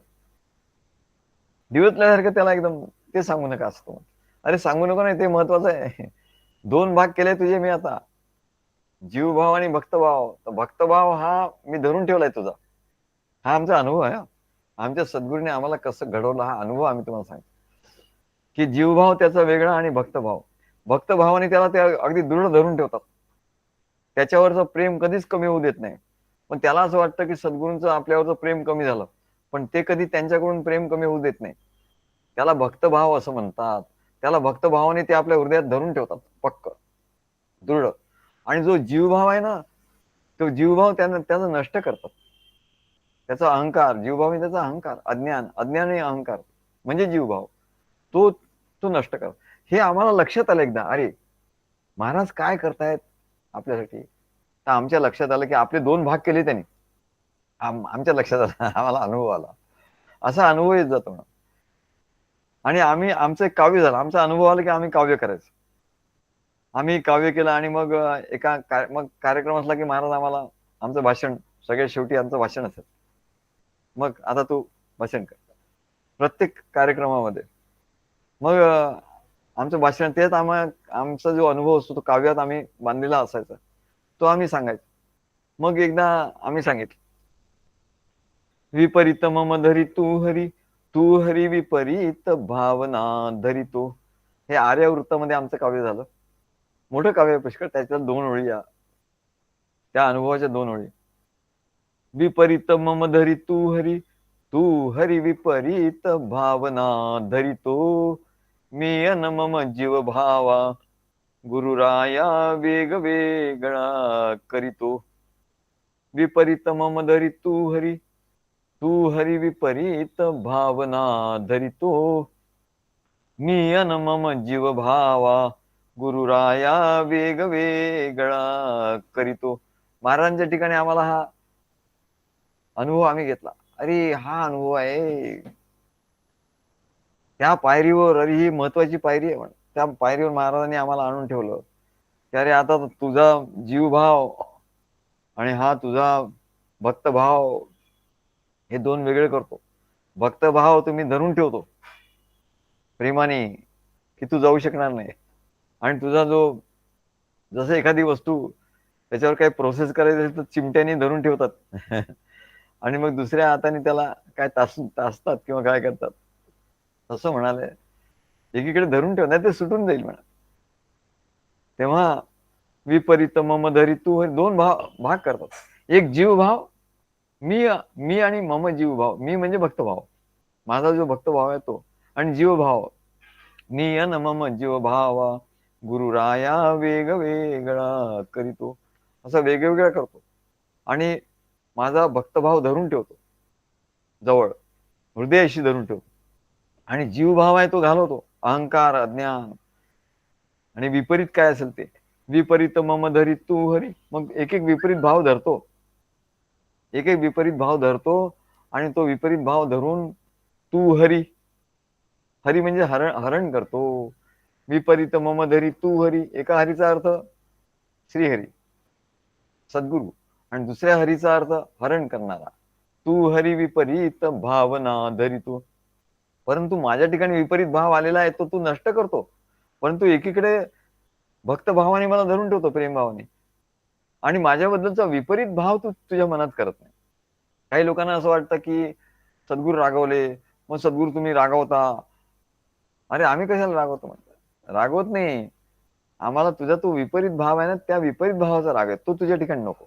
A: दिवसल्यासारखं त्याला एकदम ते सांगू नका असतो. अरे सांगू नको नाही, ते महत्वाचं आहे. दोन भाग केले तुझे मी आता, जीवभाव आणि भक्तभाव. तर भक्तभाव हा मी धरून ठेवलाय तुझा. हा आमचा अनुभव आहे. आमच्या सद्गुरूने आम्हाला कसं घडवलं हा अनुभव आम्ही तुम्हाला सांगतो. की जीवभाव त्याचा वेगळा आणि भक्तभाव. भक्तभावाने त्याला ते अगदी दृढ धरून ठेवतात. त्याच्यावरचं प्रेम कधीच कमी होऊ देत नाही. पण त्याला असं वाटतं की सद्गुरूंचं आपल्यावरचं प्रेम कमी झालं, पण ते कधी त्यांच्याकडून प्रेम कमी होऊ देत नाही. त्याला भक्तभाव असं म्हणतात. त्याला भक्तभावाने ते आपल्या हृदयात धरून ठेवतात पक्क, दृढ. आणि जो जीवभाव आहे ना, तो जीवभाव त्याचा नष्ट करतात. त्याचा अहंकार, जीवभाव त्याचा अहंकार, अज्ञान आणि अहंकार म्हणजे जीवभाव, तो तो नष्ट करतात. हे आम्हाला लक्षात आलं एकदा. अरे महाराज काय करतायत आपल्यासाठी. तर आमच्या लक्षात आलं की आपले दोन भाग केले त्यांनी. आमच्या लक्षात आलं, आम्हाला अनुभव आला. असा अनुभव येत जातो ना. आणि आमचं एक काव्य झालं. आमचा अनुभव आला की आम्ही काव्य करायचं. आम्ही काव्य केलं आणि मग मग कार्यक्रम असला की महाराज आम्हाला आमचं भाषण, सगळ्यात शेवटी आमचं भाषण असेल. मग आता तू भाषण कर प्रत्येक कार्यक्रमामध्ये. मग आमचं भाषण तेच आमचा जो अनुभव असतो तो काव्यात आम्ही बांधलेला असायचा, तो आम्ही सांगायचो. मग एकदा आम्ही सांगितलं, विपरीत मम धरी तू हरी विपरीत भावना धरितो. हे आर्यवृत्तामध्ये आमचं काव्य झालं. मोठं काव्य पुष्कळ, त्याच्यात 2 ओळी, त्या अनुभवाच्या 2 ओळी. विपरीत मम धरी तू हरी विपरीत भावना धरितो. मी अन मम जीव भावा गुरुराया वेग वेगळा करीतो. विपरीत मम धरी तू हरी विपरीत भावना धरितो. मी अन मम जीव भावा गुरुराया वेग वेगळा करीतो. महाराजांच्या ठिकाणी आम्हाला हा अनुभव आम्ही घेतला. अरे हा अनुभव आहे त्या पायरीवर. अरे ही महत्वाची पायरी आहे. त्या पायरीवर महाराजांनी आम्हाला आणून ठेवलं की अरे आता तुझा जीवभाव आणि हा तुझा भक्तभाव हे 2 वेगळे करतो. भक्तभाव तुम्ही धरून ठेवतो प्रेमाने की तू जाऊ शकणार नाही. आणि तुझा जो, जसं एखादी वस्तू त्याच्यावर काही प्रोसेस करायची असेल तर चिमट्याने धरून ठेवतात आणि मग दुसऱ्या हाताने त्याला काय तासतात किंवा काय करतात. तसं म्हणाले, एकीकडे धरून ठेव नाही ते सुटून जाईल म्हणा. तेव्हा विपरीत मम धरी तू हरी, दोन भाग करतात. एक जीव भाव, मी आणि मम जीव भाव. मी म्हणजे भक्तभाव, माझा जो भक्तभाव आहे तो, आणि जीव भाव मी अन मम जीव भावा गुरुराया वेग वेगळा करीतो. असं वेगवेगळा करतो आणि माझा भक्तभाव धरून ठेवतो जवळ, हृदयाशी धरून ठेवतो. आणि जीवभाव आहे तो घालवतो, अहंकार, अज्ञान आणि विपरीत काय असेल ते. विपरीत मम धरी तू हरी, मग एक एक विपरीत भाव धरतो, एक एक विपरीत भाव धरतो. आणि तो विपरीत भाव धरून तू हरी, हरी म्हणजे हरण करतो. विपरीत मम धरी तू हरी, एका हरीचा अर्थ श्रीहरी सद्गुरु, आणि दुसऱ्या हरीचा अर्थ हरण करणारा. तू हरी विपरीत भावना धरितो. परंतु माझ्या ठिकाणी विपरीत भाव आलेला आहे, तो तू नष्ट करतो. परंतु एकीकडे भक्तभावाने मला धरून ठेवतो, प्रेमभावाने, आणि माझ्याबद्दलचा विपरीत भाव तू तुझ्या मनात करत नाही. काही लोकांना असं वाटतं की सद्गुरू रागवले, मग सद्गुरू तुम्ही रागवता. अरे आम्ही कशाला रागवतो? म्हणतात रागवत नाही, आम्हाला तुझा तो विपरीत भाव आहे ना, त्या विपरीत भावाचा राग आहे, तो तुझ्या ठिकाणी नको.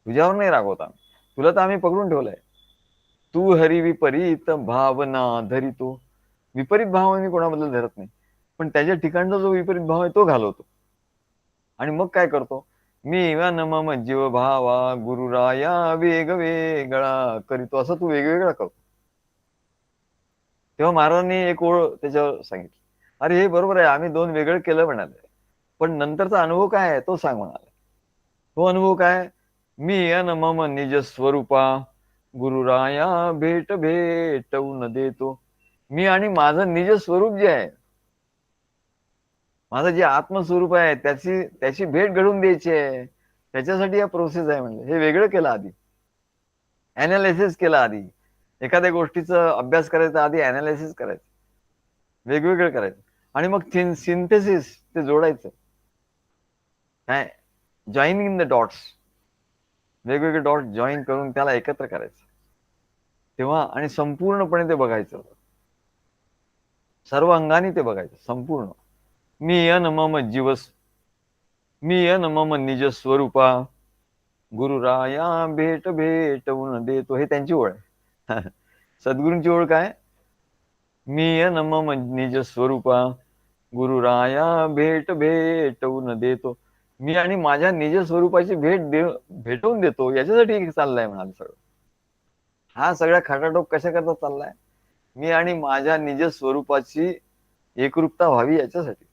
A: तुझ्यावर नाही रागवत आम्ही, तुला तर आम्ही पकडून ठेवलंय. तू हरी विपरीत भावना धरितो. विपरीत भाव आम्ही कोणाबद्दल धरत नाही, पण त्याच्या ठिकाणचा जो विपरीत भाव आहे तो घालवतो. आणि मग काय करतो? मी न मम जीव भावा गुरुराया वेग वेगळा करीतो, असं तू वेगवेगळा करतो. तेव्हा महाराजांनी एक ओळ त्याच्यावर सांगितली. अरे हे बरोबर आहे, आम्ही दोन वेगळं केलं म्हणाले, पण नंतरचा अनुभव काय आहे तो सांग म्हणाले. तो अनुभव काय? मी अन मम निज स्वरूपा गुरुराया भेट भेटवून देतो. मी आणि माझं निज स्वरूप जे आहे, माझं जे आत्मस्वरूप आहे, त्याची भेट घडवून द्यायची आहे. त्याच्यासाठी हा प्रोसेस आहे. म्हणजे हे वेगळं केलं आधी, अनालिसिस केलं आधी. एखाद्या गोष्टीचा अभ्यास करायचा आधी अनालिसिस करायचं, वेगवेगळं करायचं, आणि मग सिंथेसिस ते जोडायचं. काय? जॉईनिंग इन द डॉट्स, वेगवेगळे डॉट जॉईन करून त्याला एकत्र करायचं. तेव्हा आणि संपूर्णपणे ते बघायचं, सर्व अंगाने ते बघायचं संपूर्ण. मी अन मम जीवस, मी अन मम निज स्वरूपा गुरुराया भेट भेटवून देतो. हे त्यांची ओळ आहे. सद्गुरूंची ओळ काय? मी अन मम निज स्वरूपा गुरुराया भेट भेटवून देतो. मी आणि माझ्या निज स्वरूपाची भेटवून देतो, याच्यासाठी चाललाय म्हणाल सगळं. हा सगळा खटाटोप कशा करता चाललाय? मी आणि माझ्या निज स्वरूपाची एकरूपता व्हावी याच्यासाठी.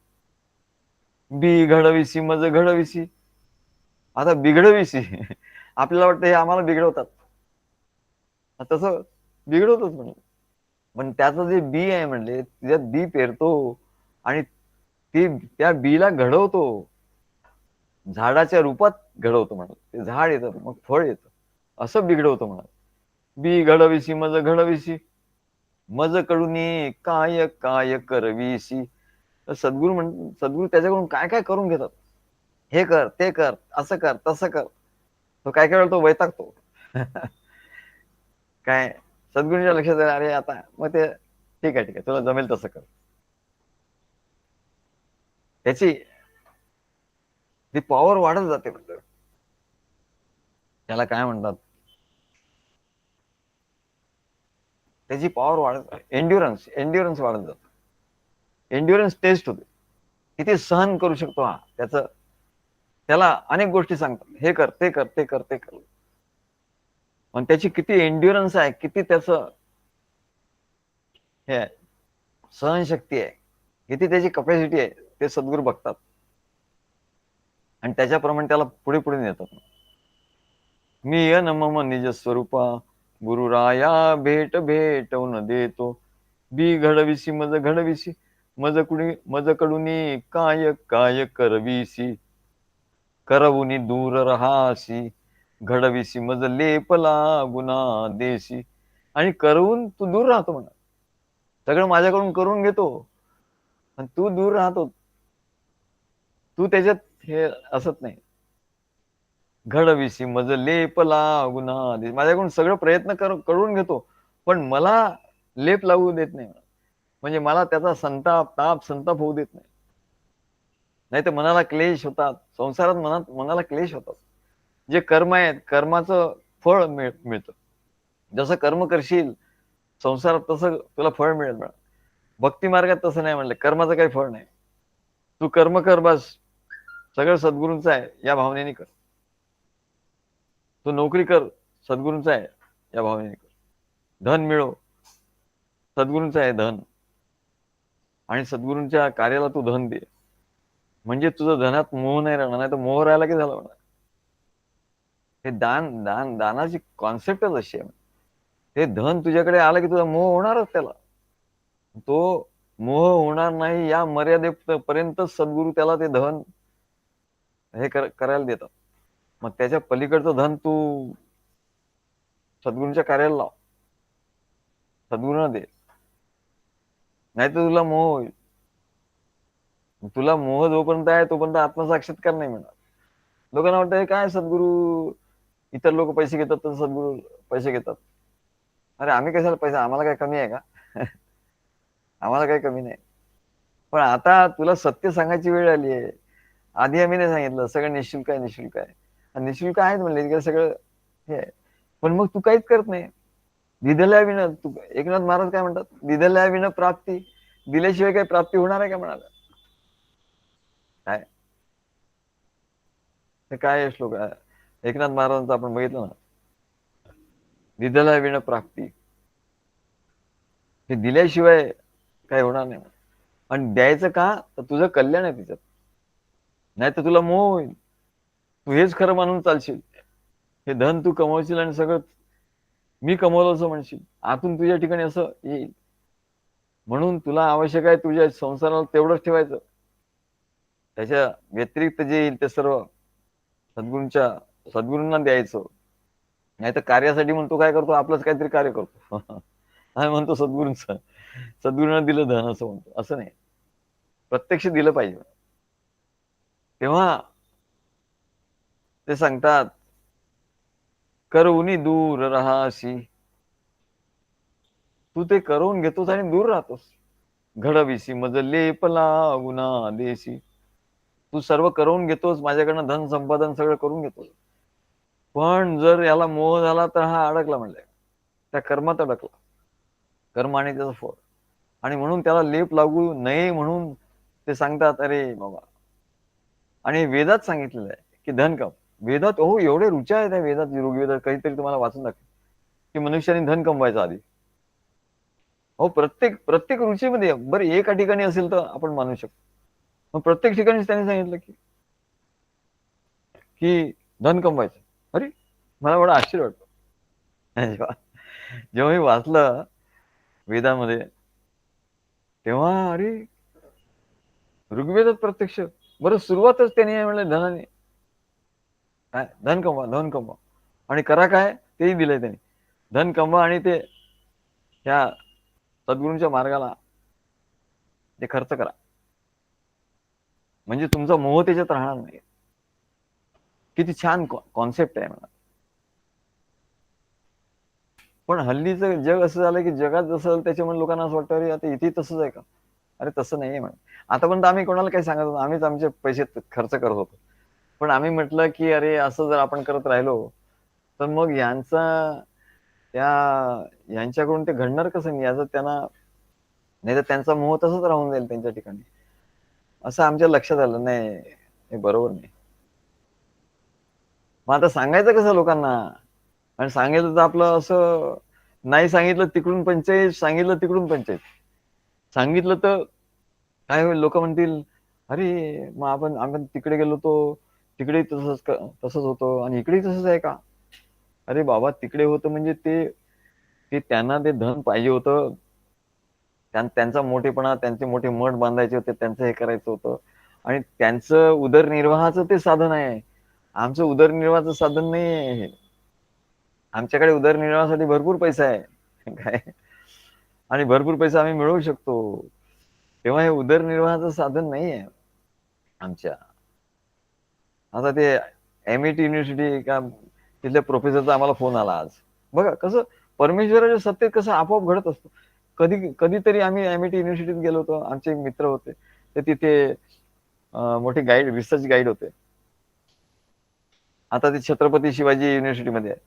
A: बी घडविसी मज घडविसी. आता बिघडविसी आपल्याला वाटतं हे आम्हाला बिघडवतात, तसं बिघडवतच म्हणून. पण त्याचं जे बी आहे म्हणले, त्याच्यात बी पेरतो आणि त्या बीला घडवतो, झाडाच्या रूपात घडवतो म्हणत. ते झाड येतं, मग फळ येतं, असं बिघडवतो म्हणत. बी घडविसी मज घडविसी, मज कडूनी काय काय करविसी. तर सद्गुरू त्याच्याकडून काय काय करून घेतात. हे कर, ते कर, असं कर, तसं कर. तो काय काय वेळा तो वैतागतो. काय सद्गुरूंच्या लक्षात आलं, अरे आता मग ते ठीक आहे तुला जमेल तसं कर. त्याची ती पॉवर वाढत जाते. म्हणजे त्याला काय म्हणतात, त्याची पॉवर वाढत, एन्ड्युरन्स वाढत जातो. एन्ड्युरन्स टेस्ट होते, किती सहन करू शकतो हा. त्याला अनेक गोष्टी सांगतात, हे कर, ते कर, ते कर, ते कर. पण त्याची किती एन्ड्युरन्स आहे, किती त्याचं हे सहनशक्ती आहे, किती त्याची कपॅसिटी आहे, ते सद्गुरू बघतात आणि त्याच्याप्रमाणे त्याला पुढे पुढे नेतात. मी अन मम निज स्वरूपा गुरुराया भेट भेटवून देतो. बी घडविसी मज घडविसी, मज कडूनी काय काय करविसी. करवुनी दूर रहासी, घडविसी मज लेपला गुना देशी. आणि करवून तू दूर राहतो म्हणा, सगळं माझ्याकडून करून घेतो आणि तू दूर राहतो, तू त्याच्यात हे असत नाही. घडविसी मज लेपला गुना देशी, माझ्याकडून सगळं प्रयत्न करून घेतो, पण मला लेप लावू देत नाही. म्हणजे मला त्याचा संताप होऊ देत नाही. नाही तर मनाला क्लेश होतात. संसारात मनाला क्लेश होतात. जे कर्म आहेत, कर्माचं फळ मिळतं. जसं कर्म करशील संसारात तसं तुला फळ मिळेल. भक्ती मार्गात तसं नाही म्हणलं, कर्माचं काही फळ नाही. तू कर्म कर बस, सगळं सद्गुरूंचं आहे या भावनेने कर. तू नोकरी कर, सद्गुरूंचं आहे या भावनेने कर. धन मिळव, सद्गुरूंचं आहे धन, आणि सद्गुरूंच्या कार्याला तू धन दे. म्हणजे तुझं धनात मोह नाही राहणार. नाही तर मोह राहिला की झालं म्हणा. हे दानाची कॉन्सेप्टच अशी आहे. हे धन तुझ्याकडे आलं की तुझा मोह होणारच त्याला. तो मोह होणार नाही या मर्यादेपर्यंत सद्गुरू त्याला ते धन हे करायला देतात. मग त्याच्या पलीकडचं धन तू सद्गुरूंच्या कार्याला लाव, सद्गुरूंना दे. नाही तर तुला मोह होईल. तुला मोह जोपर्यंत आहे तोपर्यंत आत्मसाक्षात्कार नाही मिळणार. लोकांना वाटतं काय सद्गुरू, इतर लोक पैसे घेतात तर सद्गुरू पैसे घेतात. अरे आम्ही कशाला पैसा, आम्हाला काय कमी आहे का? आम्हाला काही कमी नाही. पण आता तुला सत्य सांगायची वेळ आली आहे. आधी आम्ही नाही सांगितलं सगळं निशुल्क आहे, निशुल्क आहे. निशुल्क आहेत म्हणले सगळं हे आहे. पण मग तू काहीच करत नाही. दिधल्या विन, तू एकनाथ महाराज काय म्हणतात, दिधल्या विन प्राप्ती, दिल्याशिवाय काही प्राप्ती होणार आहे का म्हणाला. काय हे काय श्लोक आहे एकनाथ महाराजांचा आपण बघितलं ना, दिधल्या विन प्राप्ती, हे दिल्याशिवाय काही होणार नाही. आणि द्यायचं का, तर तुझं कल्याण आहे तिच्यात. नाही तर तुला मोह होईल. तू हेच खरं मानून चालशील. हे धन तू कमवशील आणि सगळं मी कमवलं असं म्हणशील. आतून तुझ्या ठिकाणी असं येईल. म्हणून तुला आवश्यक आहे तुझ्या संसाराला तेवढंच ठेवायचं. त्याच्या व्यतिरिक्त जे येईल ते सर्व सद्गुरूंना द्यायचं. नाही तर कार्यासाठी म्हणतो काय करतो, आपलंच काहीतरी कार्य करतो. काय म्हणतो सद्गुरूंना दिलं धन असं म्हणतो. असं नाही, प्रत्यक्ष दिलं पाहिजे. तेव्हा ते सांगतात, करुनी दूर रहाशी. तू ते करून घेतोस आणि दूर राहतोस. घडविसी मज लेप लागुना देशी. तू सर्व करून घेतोस, माझ्याकडनं धन संपादन सगळं करून घेतोस. पण जर याला मोह झाला तर हा अडकला म्हणलाय, त्या कर्मात अडकला. कर्म आणि त्याचं फळ. आणि म्हणून त्याला लेप लागू नये म्हणून ते सांगतात, अरे बाबा. आणि वेदात सांगितलेलं आहे की धन कम. वेदात एवढे रुचा आहे त्या वेदात, ऋग्वेदात काहीतरी तुम्हाला वाचून दाखव की मनुष्याने धन कमवायचं आधी. प्रत्येक रुचीमध्ये बरं एका ठिकाणी असेल तर आपण मानू शकतो. मग प्रत्येक ठिकाणी त्यांनी सांगितलं की धन कमवायचं. अरे मला एवढं आश्चर्य वाटतं जेव्हा मी वाचलं वेदामध्ये, तेव्हा अरे ऋग्वेदात प्रत्यक्ष. बरं सुरुवातच त्यांनी म्हणलं धनाने, काय धन कमवा आणि करा काय तेही दिलंय त्यांनी. धन कमवा आणि ते ह्या सद्गुरूंच्या मार्गाला ते खर्च करा. म्हणजे तुमचा मोह त्याच्यात राहणार नाही. किती छान कॉन्सेप्ट आहे म्हणा. पण हल्लीचं जग असं झालं की जगात जसं त्याच्यामुळे लोकांना असं वाटतं, अरे आता इथे तसंच आहे का. अरे तसं नाहीये म्हणा. आतापर्यंत आम्ही कोणाला काही सांगत होतो, आम्हीच आमचे पैसे खर्च करत होतो. पण आम्ही म्हटलं की अरे असं जर आपण करत राहिलो तर मग यांच्याकडून ते घडणार कसं, याचं त्यांना, नाही तर त्यांचा मोह तसंच राहून जाईल त्यांच्या ठिकाणी. असं आमच्या लक्षात आलं. नाही हे बरोबर नाही. मग आता सांगायचं कसं लोकांना. आणि सांगितलं तर आपलं असं, नाही सांगितलं तिकडून पंचायत, सांगितलं तिकडून पंचायत. सांगितलं तर काय होईल, लोक म्हणतील अरे मग आपण तिकडे गेलो होतो, तिकडे तसंच होतं आणि इकडे तसंच आहे का. अरे बाबा तिकडे होतं म्हणजे ते त्यांना ते धन पाहिजे होतं, त्यांचा मोठेपणा, त्यांचे मोठे मठ बांधायचे होते, त्यांचं हे करायचं होतं आणि त्यांचं उदरनिर्वाहाचं ते साधन आहे. आमचं उदरनिर्वाहाचं साधन नाही आहे. आमच्याकडे उदरनिर्वाहासाठी भरपूर पैसा आहे काय, आणि भरपूर पैसा आम्ही मिळवू शकतो. तेव्हा हे उदरनिर्वाहाचं साधन नाही आहे आमच्या. आता ते MIT युनिव्हर्सिटी का तिथल्या प्रोफेसरचा आम्हाला फोन आला आज. बघा कसं परमेश्वराच्या सत्तेत कसं आपोआप घडत असतो. कधीतरी आम्ही MIT युनिव्हर्सिटीत गेलो होतो, आमचे एक मित्र होते ते तिथे मोठे गाईड, रिसर्च गाईड होते. आता ते छत्रपती शिवाजी युनिव्हर्सिटीमध्ये आहे.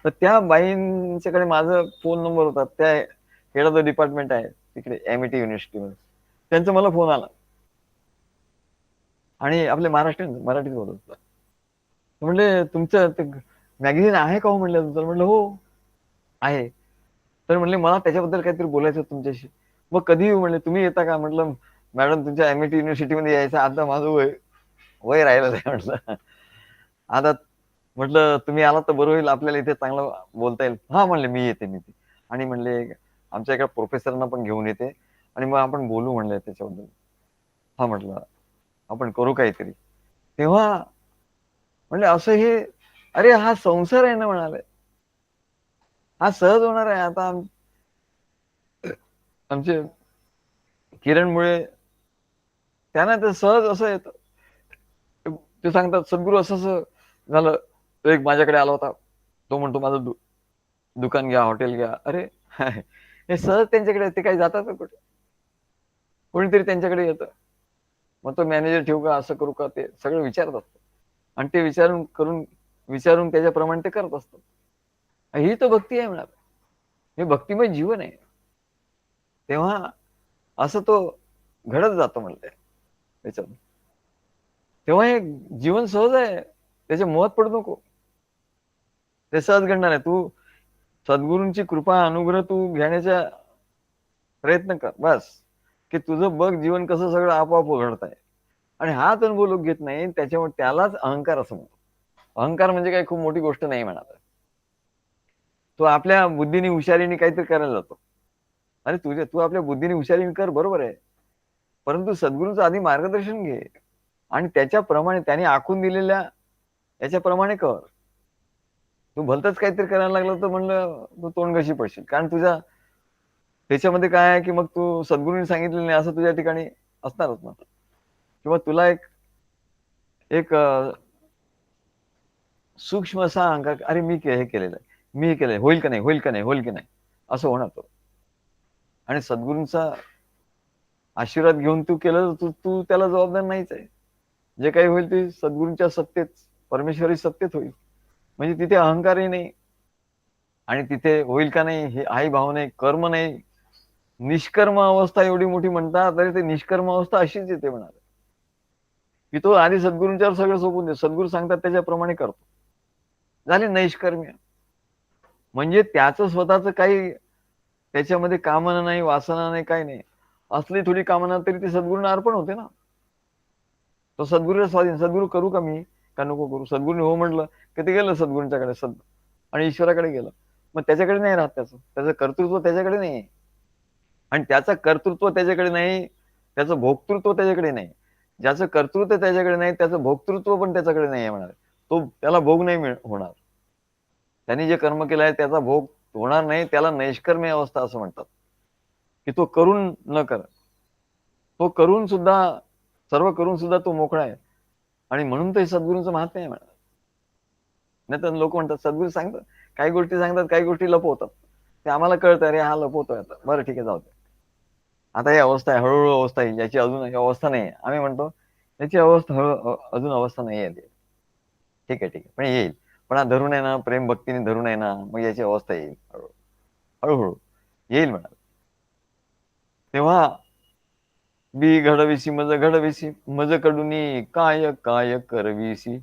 A: तर त्या बाईंच्याकडे माझा फोन नंबर होता. त्या हेड ऑफ द डिपार्टमेंट आहे तिकडे एमआयटी युनिव्हर्सिटीमध्ये. त्यांचा मला फोन आला आणि आपले महाराष्ट्रीयन मराठीत बोलत होता. म्हणले तुमचं ते मॅगझिन आहे का हो म्हणलं तुमचं? म्हणलं हो आहे. तर म्हणले मला त्याच्याबद्दल काहीतरी बोलायचं तुमच्याशी. मग कधी येऊ म्हणले, तुम्ही येता का? म्हटलं मॅडम तुमच्या एमआयटी युनिव्हर्सिटीमध्ये यायचं आता माझं वय वय राहिलं नाही म्हटलं. आता म्हटलं तुम्ही आलात तर बरं होईल, आपल्याला इथे चांगलं बोलता येईल. हा म्हणले मी येते मी ते. आणि म्हणले आमच्या एका प्रोफेसरना पण घेऊन येते आणि मग आपण बोलू म्हणले त्याच्याबद्दल. हा म्हटलं आपण करू काहीतरी. तेव्हा म्हणले असं हे, अरे हा संसार आहे ना म्हणाले, हा सहज होणार आहे. आता आमचे किरणमुळे त्यांना ते सहज असं येतं. ते सांगतात सद्गुरू असं असं झालं. एक माझ्याकडे आला होता, तो म्हणतो माझं दुकान घ्या, हॉटेल घ्या. अरे हे सहज त्यांच्याकडे, ते काही जातात का कुठे? कोणीतरी त्यांच्याकडे येतं, मग तो मॅनेजर ठेवू का, असं करू का, ते सगळं विचारत असतो आणि ते विचारून त्याच्याप्रमाणे ते करत असतात. ही तर भक्ती आहे म्हणा, हे भक्तिमय जीवन आहे. तेव्हा असं तो घडत जातो म्हणते त्याच्यात. तेव्हा हे जीवन सहज आहे, त्याच्या मोहात पडू नको. ते सहज घडणार आहे. तू सद्गुरूंची कृपा अनुग्रह तू घेण्याचा प्रयत्न कर बस, की तुझं बघ जीवन कसं सगळं आपोआप घडत आहे. आणि हा अनुभव लोक घेत नाही, त्याच्यामुळे त्यालाच अहंकार असं म्हणतो. अहंकार म्हणजे काही खूप मोठी गोष्ट नाही म्हणा. तो आपल्या बुद्धीने हुशारीने काहीतरी करायला जातो. अरे तू आपल्या बुद्धीने हुशारीने कर, बरोबर आहे, परंतु सद्गुरूंचं आधी मार्गदर्शन घे आणि त्याच्याप्रमाणे त्याने आखून दिलेल्या याच्याप्रमाणे कर. तू भलतच काहीतरी करायला लागलं तर म्हणलं तू तोंड कशी पडशील. कारण तुझ्या त्याच्यामध्ये काय आहे की मग तू सद्गुरूंनी सांगितलेलं नाही असं तुझ्या ठिकाणी असणारच ना. किंवा तुला एक एक सूक्ष्म असा अहंकार, अरे मी हे केलेलं आहे, मी हे केलंय, होईल का नाही, होईल का नाही, होईल की नाही, असं होणार तो. आणि सद्गुरूंचा आशीर्वाद घेऊन तू केलं, तू त्याला जबाबदार नाहीच आहे. जे काही होईल ते सद्गुरूंच्या सत्तेत, परमेश्वरी सत्तेत होईल. म्हणजे तिथे अहंकारही नाही आणि तिथे होईल का नाही हे हाही भाव नाही, कर्म नाही, निष्कर्म अवस्था एवढी मोठी म्हणतात, तरी ते निष्कर्म अवस्था अशीच येते म्हणाले, की तो आधी सद्गुरूंच्यावर सगळं सोपून दे, सद्गुरू सांगतात त्याच्याप्रमाणे करतो, झाले नैष्कर्म्य. म्हणजे त्याचं स्वतःच काही त्याच्यामध्ये कामना नाही, वासना नाही, काही नाही. असली थोडी कामना तरी ती सद्गुरूंना अर्पण होते ना. तो सद्गुरूला स्वाधीन, सद्गुरू करू का मी का नको करू. सद्गुरूने हो म्हटलं की ते गेलं सद्गुरूंच्याकडे आणि ईश्वराकडे गेलं. मग त्याच्याकडे नाही राहत, त्याचं कर्तृत्व त्याच्याकडे नाही. आणि त्याचं कर्तृत्व त्याच्याकडे नाही, त्याचं भोक्तृत्व त्याच्याकडे नाही. ज्याचं कर्तृत्व त्याच्याकडे नाही त्याचं भोक्तृत्व पण त्याच्याकडे नाही म्हणाल. तो त्याला भोग नाही होणार. त्यांनी जे कर्म केलं आहे त्याचा भोग होणार नाही. त्याला नैष्कर्म्य अवस्था असं म्हणतात, की तो करून न कर, तो करून सुद्धा, सर्व करून सुद्धा तो मोकळा आहे. आणि म्हणून ते सद्गुरूंचं महात्म्य आहे म्हणा. नाही तर लोक म्हणतात सद्गुरू सांगतात, काही गोष्टी सांगतात, काही गोष्टी लपवतात. ते आम्हाला कळतं, अरे हा लपवतोय, आता बरं ठीक आहे जाऊ दे, आता ही अवस्था आहे, हळूहळू अवस्था येईल, याची अजून अवस्था नाही. आम्ही म्हणतो याची अवस्था अजून अवस्था नाही आली, ठीक आहे ठीक आहे, पण येईल. पण हा धरून आहे ना, प्रेम भक्तीने धरून आहे ना, मग याची अवस्था येईल, हळूहळू येईल म्हणा. तेव्हा बी घडविसी मज घडविसी, मज कडुनी काय काय करविसी,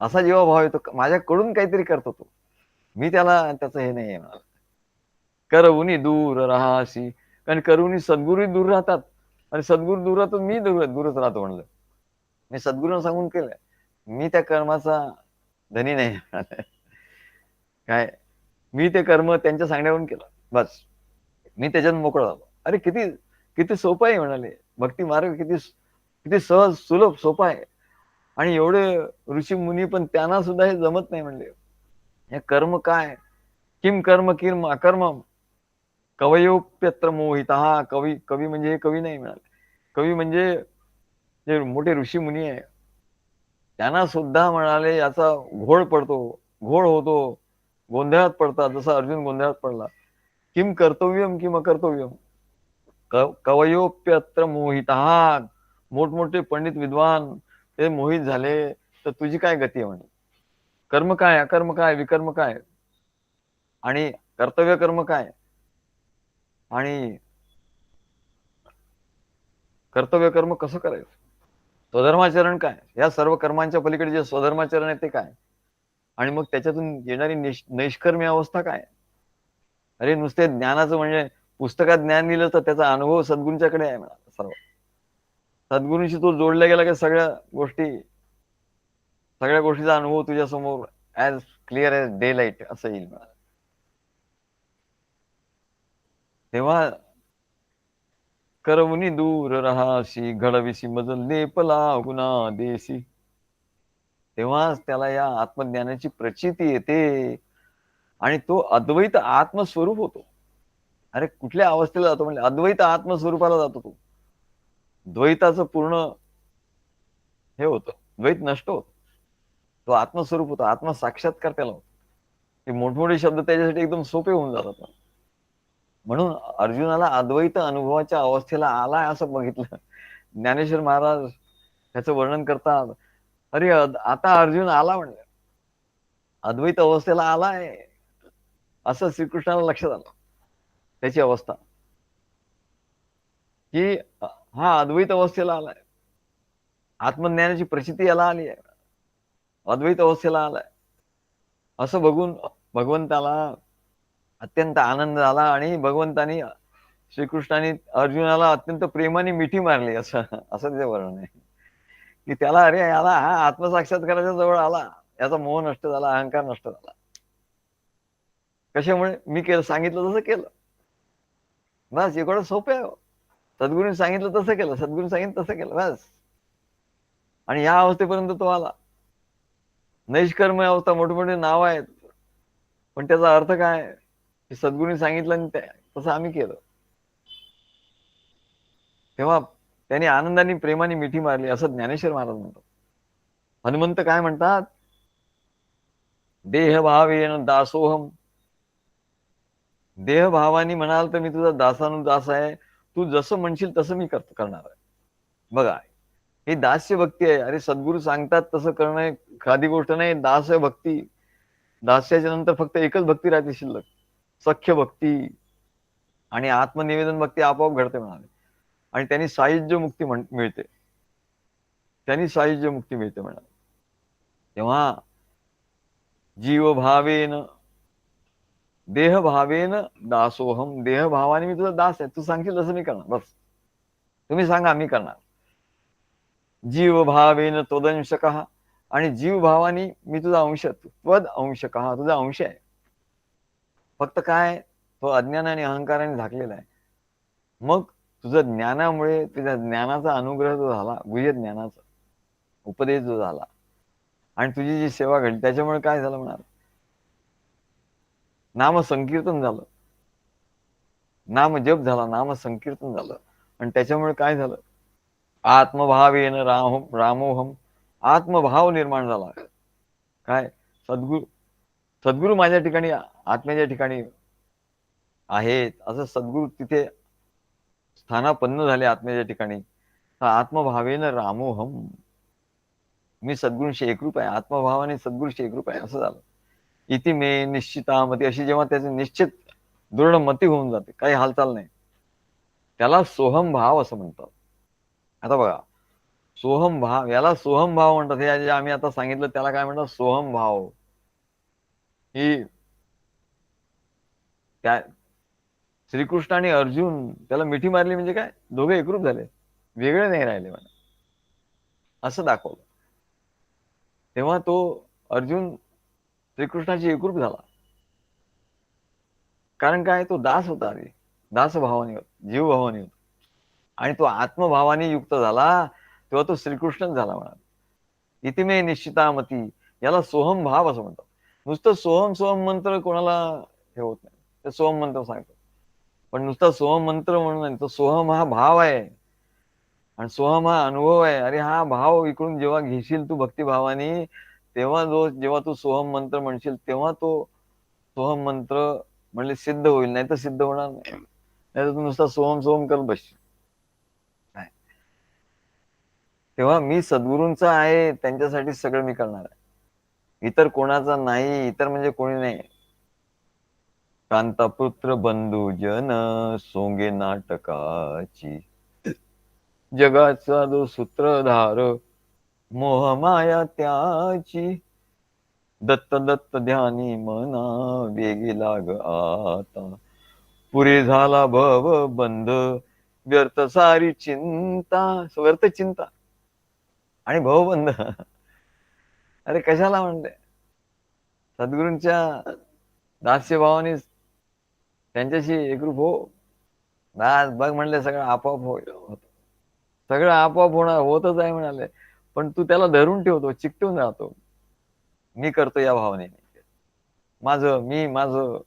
A: असा जेव्हा भाव येतो, माझ्याकडून काहीतरी करतो तो, मी त्याचं हे नाही येणार. करवुनी दूर राहासी, कारण करवुनी सद्गुरू दूर राहतात आणि सद्गुरू दूर राहतो, मी दूरच राहतो म्हणलं. मी सद्गुरूंना सांगून केलंय, मी त्या कर्माचा धनी नाही. काय मी ते कर्म त्यांच्या सांगण्यावरून केलं बस, मी त्याच्यात मोकळा झालो. अरे किती किती सोपं आहे म्हणाले, भक्ती मार्ग किती किती सहज सुलभ सोपा आहे. आणि एवढे ऋषी मुनी पण त्यांना सुद्धा हे जमत नाही म्हणले. हे कर्म काय, किम कर्म किम अकर्म कवयोप्यत्र मोहित. हा कवी, कवी म्हणजे हे कवी नाही म्हणाले, कवी म्हणजे जे मोठे ऋषी मुनी आहे त्यांना सुद्धा म्हणाले याचा घोळ पडतो, घोळ होतो, गोंधळात पडतात, जसा अर्जुन गोंधळात पडला. किम कर्तव्यम किम अकर्तव्यम, कवयोप्यत्र मोहित. मोठमोठे पंडित विद्वान ते मोहित झाले, तर तुझी काय गती आहे म्हणे. कर्म काय, अकर्म काय, विकर्म काय, आणि कर्तव्य कर्म काय, आणि कर्तव्य कर्म कसं करायचं, स्वधर्माचरण काय, या सर्व कर्मांच्या पलीकडे जे स्वधर्माचरण आहे ते काय, आणि मग त्याच्यातून येणारी नैष्कर्मी अवस्था काय. अरे नुसते ज्ञानाचं म्हणजे पुस्तकात ज्ञान दिलं तर त्याचा अनुभव सद्गुरूंच्याकडे आहे म्हणा. सर्व सद्गुरूंशी तो जोडला गेला की सगळ्या गोष्टीचा अनुभव तुझ्या समोर as clear as daylight असं येईल म्हणा. तेव्हा करवनी दूर रहाशी, घडविशी मज लेपला गुना देशी, तेव्हाच त्याला या आत्मज्ञानाची प्रचिती येते आणि तो अद्वैत आत्मस्वरूप होतो. अरे कुठल्या अवस्थेला जातो म्हणजे अद्वैत आत्मस्वरूपाला जातो तो. द्वैताचं पूर्ण हे होतं, द्वैत नष्ट होत, तो आत्मस्वरूप होता, आत्मसाक्षात्कार त्याला होतो. हे मोठमोठे शब्द त्याच्यासाठी एकदम सोपे होऊन जातात. म्हणून अर्जुनाला अद्वैत अनुभवाच्या अवस्थेला आलाय असं बघितलं. ज्ञानेश्वर महाराज त्याचं वर्णन करतात. अरे आता अर्जुन आला म्हणलं, अद्वैत अवस्थेला आलाय असं श्रीकृष्णाला लक्षात आलं. त्याची अवस्था की हा अद्वैत अवस्थेला आलाय, आत्मज्ञानाची प्रचिती याला आली आहे, अद्वैत अवस्थेला आलाय असं बघून भगवंताला अत्यंत आनंद झाला. आणि भगवंतानी श्रीकृष्णाने अर्जुनाला अत्यंत प्रेमाने मिठी मारली असं असं ते वर्णन आहे की त्याला अरे याला हा आत्मसाक्षात्काराच्या जवळ आला, याचा मोह नष्ट झाला, अहंकार नष्ट झाला. कशामुळे, मी केलं सांगितलं तसं केलं, बस एवढं सोपं आहे. सद्गुरूंनी सांगितलं तसं केलं, सद्गुरूंनी सांगितलं तसं केलं बस. आणि या अवस्थेपर्यंत तो आला. नैष्कर्म अवस्था मोठमोठे नाव आहेत, पण त्याचा अर्थ काय, सद्गुरूंनी सांगितलं आणि तसं आम्ही केलं. तेव्हा त्यांनी आनंदाने प्रेमाने मिठी मारली असं ज्ञानेश्वर महाराज म्हणतात. हनुमंत काय म्हणतात, देहभावेन दासोहम, देहभावानी म्हणाल तर मी तुझा दासानुदास आहे, तू जसं म्हणशील तसं मी करणार आहे. बघा ही दास्य भक्ती आहे. अरे सद्गुरू सांगतात तसं करणं खादी गोष्ट नाही, दास्य भक्ती. दास्याच्या नंतर फक्त एकच भक्ती राहते शिल्लक, सख्य भक्ती, आणि आत्मनिवेदन भक्ती आपोआप घडते म्हणाले. आणि त्यांनी सायुज्य मुक्ती मिळते, त्यांनी सायुज्य मुक्ती मिळते म्हणाले. तेव्हा जीव भावेन, देह भावेन दासोहम, देह भावाने मी तुझा दास आहे, तू सांगशील तसं मी करणार, बस तुम्ही सांगा मी करणार. जीव भावेन त्वदंशक, आणि जीव भावानी मी तुझा अंश, त्वद अंशक, तुझा अंश आहे. फक्त काय, तो अज्ञान आणि अहंकाराने झाकलेला आहे. मग तुझ्या ज्ञानामुळे, तुझ्या ज्ञानाचा अनुग्रह जो झाला, गुह्य ज्ञानाचा उपदेश जो झाला, आणि तुझी जी सेवा घडली, त्याच्यामुळे काय झालं म्हणाल, नाम संकीर्तन झालं, नाम जप झाला, नाम संकीर्तन झालं. आणि त्याच्यामुळे काय झालं, आत्मभावेन रामोहम, आत्मभाव निर्माण झाला. काय, सद्गुरू माझ्या ठिकाणी, आत्म्याच्या ठिकाणी आहेत असं सद्गुरू तिथे स्थानापन्न झाले आत्म्याच्या ठिकाणी. आत्मभावेन रामोहम, मी सद्गुरूंशी एकरूप आहे, आत्मभावाने सद्गुरूशी एकरूप आहे असं झालं. इति मे निश्चितामती, अशी जेव्हा त्याचे निश्चित दृढ मती होऊन जाते, काही हालचाल नाही, त्याला सोहम भाव असं म्हणतात. आता बघा, सोहम भाव, याला सोहम भाव म्हणतात. हे जे आम्ही आता सांगितलं त्याला काय म्हणतात, सोहम भाव. ही त्या श्रीकृष्ण आणि अर्जुन त्याला मिठी मारली म्हणजे काय, दोघे एकरूप झाले, वेगळे नाही राहिले म्हणा, असं दाखवलं. तेव्हा तो अर्जुन श्रीकृष्णाची एकरूप झाला. कारण काय, तो दास होता आधी, दास भावाने होता, जीव भावाने होता, आणि तो आत्मभावाने युक्त झाला तेव्हा तो श्रीकृष्णच झाला म्हणा. इतिमे निश्चितामती, याला सोहम भाव असं म्हणतात. नुसतं सोहम सोहम मंत्र कोणाला हे होत नाही, ते सोहम मंत्र सांगतात, पण नुसता सोहम मंत्र म्हणून नाही, तो सोहम हा भाव आहे, आणि सोहम हा अनुभव आहे. अरे हा भाव इकडून जेव्हा घेशील तू भक्तिभावाने, तेव्हा जेव्हा तू सोहम मंत्र म्हणशील, तेव्हा तो सोहम मंत्र म्हणजे सिद्ध होईल, नाही तर सिद्ध होणार नाही. नाही तर तू नुसता सोहम सोहम करत बसशील. तेव्हा मी सद्गुरूंचा आहे, त्यांच्यासाठी सगळं मी करणार आहे. इतर कोणाचा नाही, इतर म्हणजे कोणी नाही. कांतापुत्र बंधू जन सोंगे नाटकाची, जगाचा जो सूत्रधार मोहमाया त्याची, दत्त दत्त ध्यानी मना वेगी लाग आता, पुरी झाला भव बंध व्यर्थ सारी चिंता, व्यर्थ चिंता आणि भवबंध. अरे कशाला म्हणते, सद्गुरूंच्या दास्यभावाने त्यांच्याशी एकरूप हो. बघ म्हणले सगळं आपोआप होत, सगळं आपोआप होणार, होतच आहे म्हणाले. पण तू त्याला धरून ठेवतो, चिकटून राहतो. मी करतो या भावने, माझं मी माझं,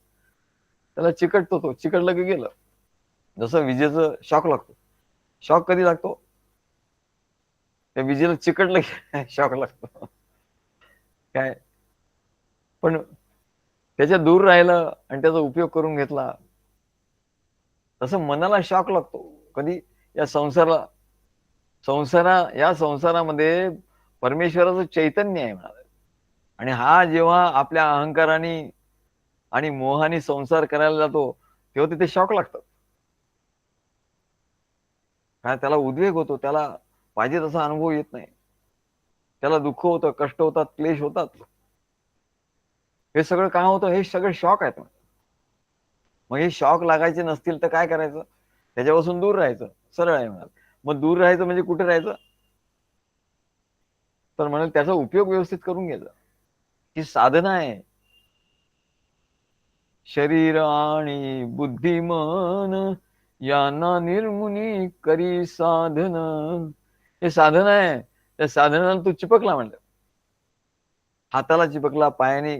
A: त्याला चिकटतो. तो चिकटलं की गेलं. जसं विजेचं शॉक लागतो. शॉक कधी लागतो, त्या विजेला चिकटलं की शॉक लागतो. काय पण त्याच्या दूर राहिलं आणि त्याचा उपयोग करून घेतला, तसं मनाला शॉक लागतो कधी. या या संसारामध्ये परमेश्वराचं चैतन्य आहे म्हणाले. आणि हा जेव्हा आपल्या अहंकाराने आणि मोहाने संसार करायला जातो, तेव्हा तिथे शॉक लागतात. काय त्याला उद्वेग होतो, त्याला पाहिजे तसा अनुभव येत नाही, त्याला दुःख होतं, कष्ट होतात, क्लेश होतात. हे सगळं काय होतं, हे सगळे शॉक आहेत. मग हे शॉक लागायचे नसतील तर काय करायचं, त्याच्यापासून दूर राहायचं. सरळ आहे म्हणाल. मग दूर राहायचं म्हणजे कुठे राहायचं, तर म्हणाल त्याचा उपयोग व्यवस्थित करून घ्यायचा. ही साधना आहे. शरीर आणि बुद्धिमान यांना निर्मुनी करी साधन, हे साधन आहे. त्या साधनाला तू चिपकला म्हणलं, हाताला चिपकला, पायाने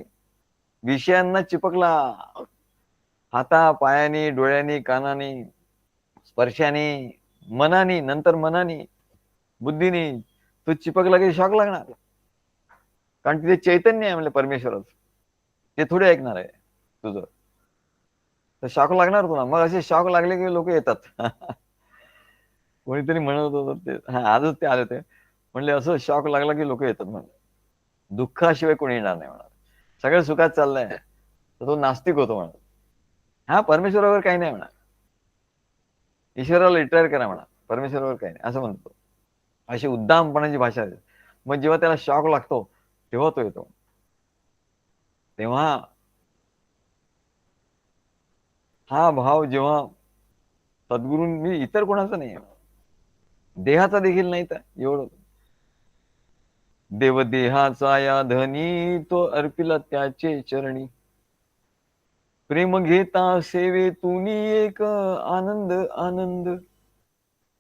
A: विषयांना चिपकला, हाता पायानी, डोळ्यांनी, कानानी, स्पर्शाने, मनानी, नंतर मनानी, बुद्धीनी तू चिपकला की शॉक लागणार. कारण तिथे चैतन्य आहे म्हणजे परमेश्वरच, ते थोडे ऐकणार आहे तुझं. तर शॉक लागणार तुला. मग असे शॉक लागले की लोक येतात. कोणीतरी म्हणत होतं ते, आजच ते आले ते म्हणले, असं शॉक लागला की लोक येतात म्हणले. दुःखाशिवाय कोणी येणार नाही म्हणा. सगळं सुखात चाललंय तर तो नास्तिक होतो म्हणा. हा परमेश्वरावर काही नाही म्हणा, ईश्वराला रिटायर करा म्हणा, परमेश्वरावर काही नाही असं म्हणतो. अशी उद्दामपणाची भाषा आहे. मग जेव्हा त्याला शॉक लागतो तेव्हा तो येतो. तेव्हा हा भाव जेव्हा सद्गुरू, मी इतर कोणाचा नाही, देहाचा देखील नाही, तर एवढं देव देहाचा या धनी तो अर्पिला त्याचे चरणी, प्रेम घेता सेवेतून एक आनंद आनंद.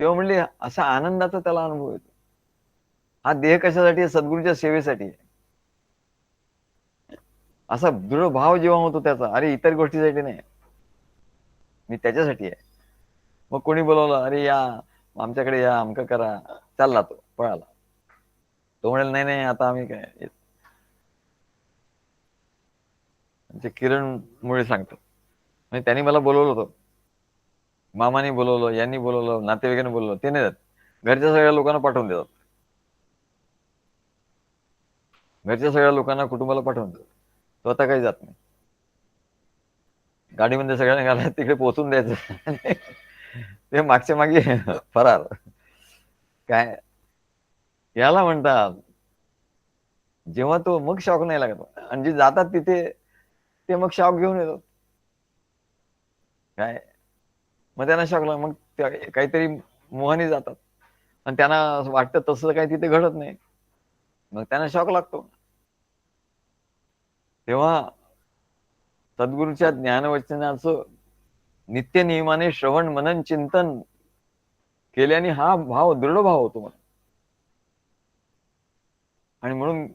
A: तेव्हा म्हणले असा आनंदाचा त्याला अनुभव येतो. हा देह कशासाठी आहे, सद्गुरूच्या सेवेसाठी आहे. असा दृढ भाव जेव्हा होतो त्याचा, अरे इतर गोष्टीसाठी नाही, मी त्याच्यासाठी आहे. मग कोणी बोलवलं, अरे या आमच्याकडे या, अमकं करा, चालला तो पळाला. तो म्हणेल नाही नाही आता आम्ही काय. ते किरण मुळे सांगतो, म्हणजे त्यांनी मला बोलवलं होतं, मामाने बोलवलं, यांनी बोलवलं, नातेवाईकांनी बोलवलं, ते नाही जात. घरच्या सगळ्या लोकांना पाठवून देतात, घरच्या सगळ्या लोकांना, कुटुंबाला पाठवून देतात. तो आता काही जात नाही. गाडीमध्ये सगळ्यांना घाला, तिकडे पोहोचून द्यायचं. ते मागच्या मागे फरार. काय याला म्हणतात, जेव्हा तो मग शॉक नाही लागत. आणि जे जातात तिथे ते मग शॉक घेऊन येतात. काय मग त्यांना शॉक लाग, मग काहीतरी मोहाने जातात आणि त्यांना वाटतं तसं काही तिथे घडत नाही, मग त्यांना शॉक लागतो. तेव्हा सद्गुरूच्या ज्ञानवचनाचं नित्य नियमाने श्रवण मनन चिंतन केल्याने हा भाव, दृढ भाव होतो मला. आणि म्हणून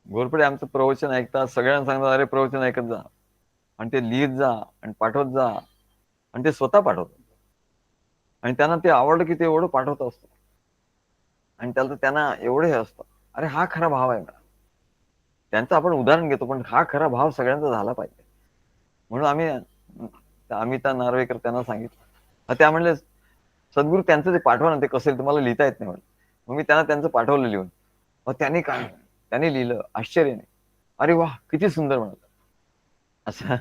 A: घोरपडे आमचं प्रवचन ऐकतात, सगळ्यांना सांगतात, अरे प्रवचन ऐकत जा, आणि ते लिहित जा आणि पाठवत जा. आणि ते स्वतः पाठवतात, आणि त्यांना ते आवडलं की ते एवढं पाठवत असतं, आणि त्यांना एवढे हे असतं, अरे हा खरा भाव आहे मला. त्यांचं आपण उदाहरण घेतो, पण हा खरा भाव सगळ्यांचा झाला पाहिजे. म्हणून आम्ही अमिता नार्वेकर त्यांना सांगितलं. त्या म्हणले, सद्गुरू त्यांचं ते पाठवा ना, ते कसं तुम्हाला लिहिता येत नाही म्हणलं. मग मी त्यांना त्यांचं पाठवलं लिहून. मग त्यांनी काय त्यांनी लिहिलं आश्चर्याने, अरे वा किती सुंदर म्हणाल असं.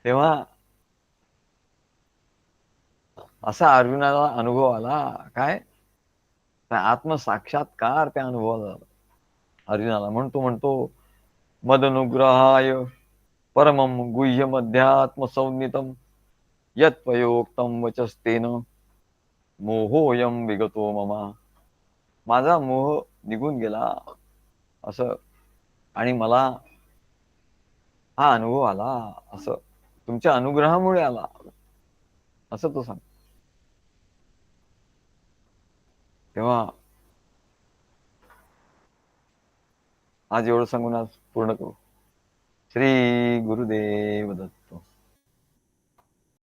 A: तेव्हा असा अर्जुनाला अनुभव आला, काय आत्मसाक्षात्कार त्या अनुभवाला अर्जुनाला. म्हणतो मदनुग्रहाय परमं गुह्यम अध्यात्म संज्ञितम यत्पयोक्तम वचस्तेन मोहोयम विगतो ममा. माझा मोह निघून गेला असं, आणि मला हा अनुभव आला असं, तुमच्या अनुग्रहामुळे आला असं तो सांग. तेव्हा आज एवढं सांगून आज पूर्ण करू. श्री गुरुदेव दत्त.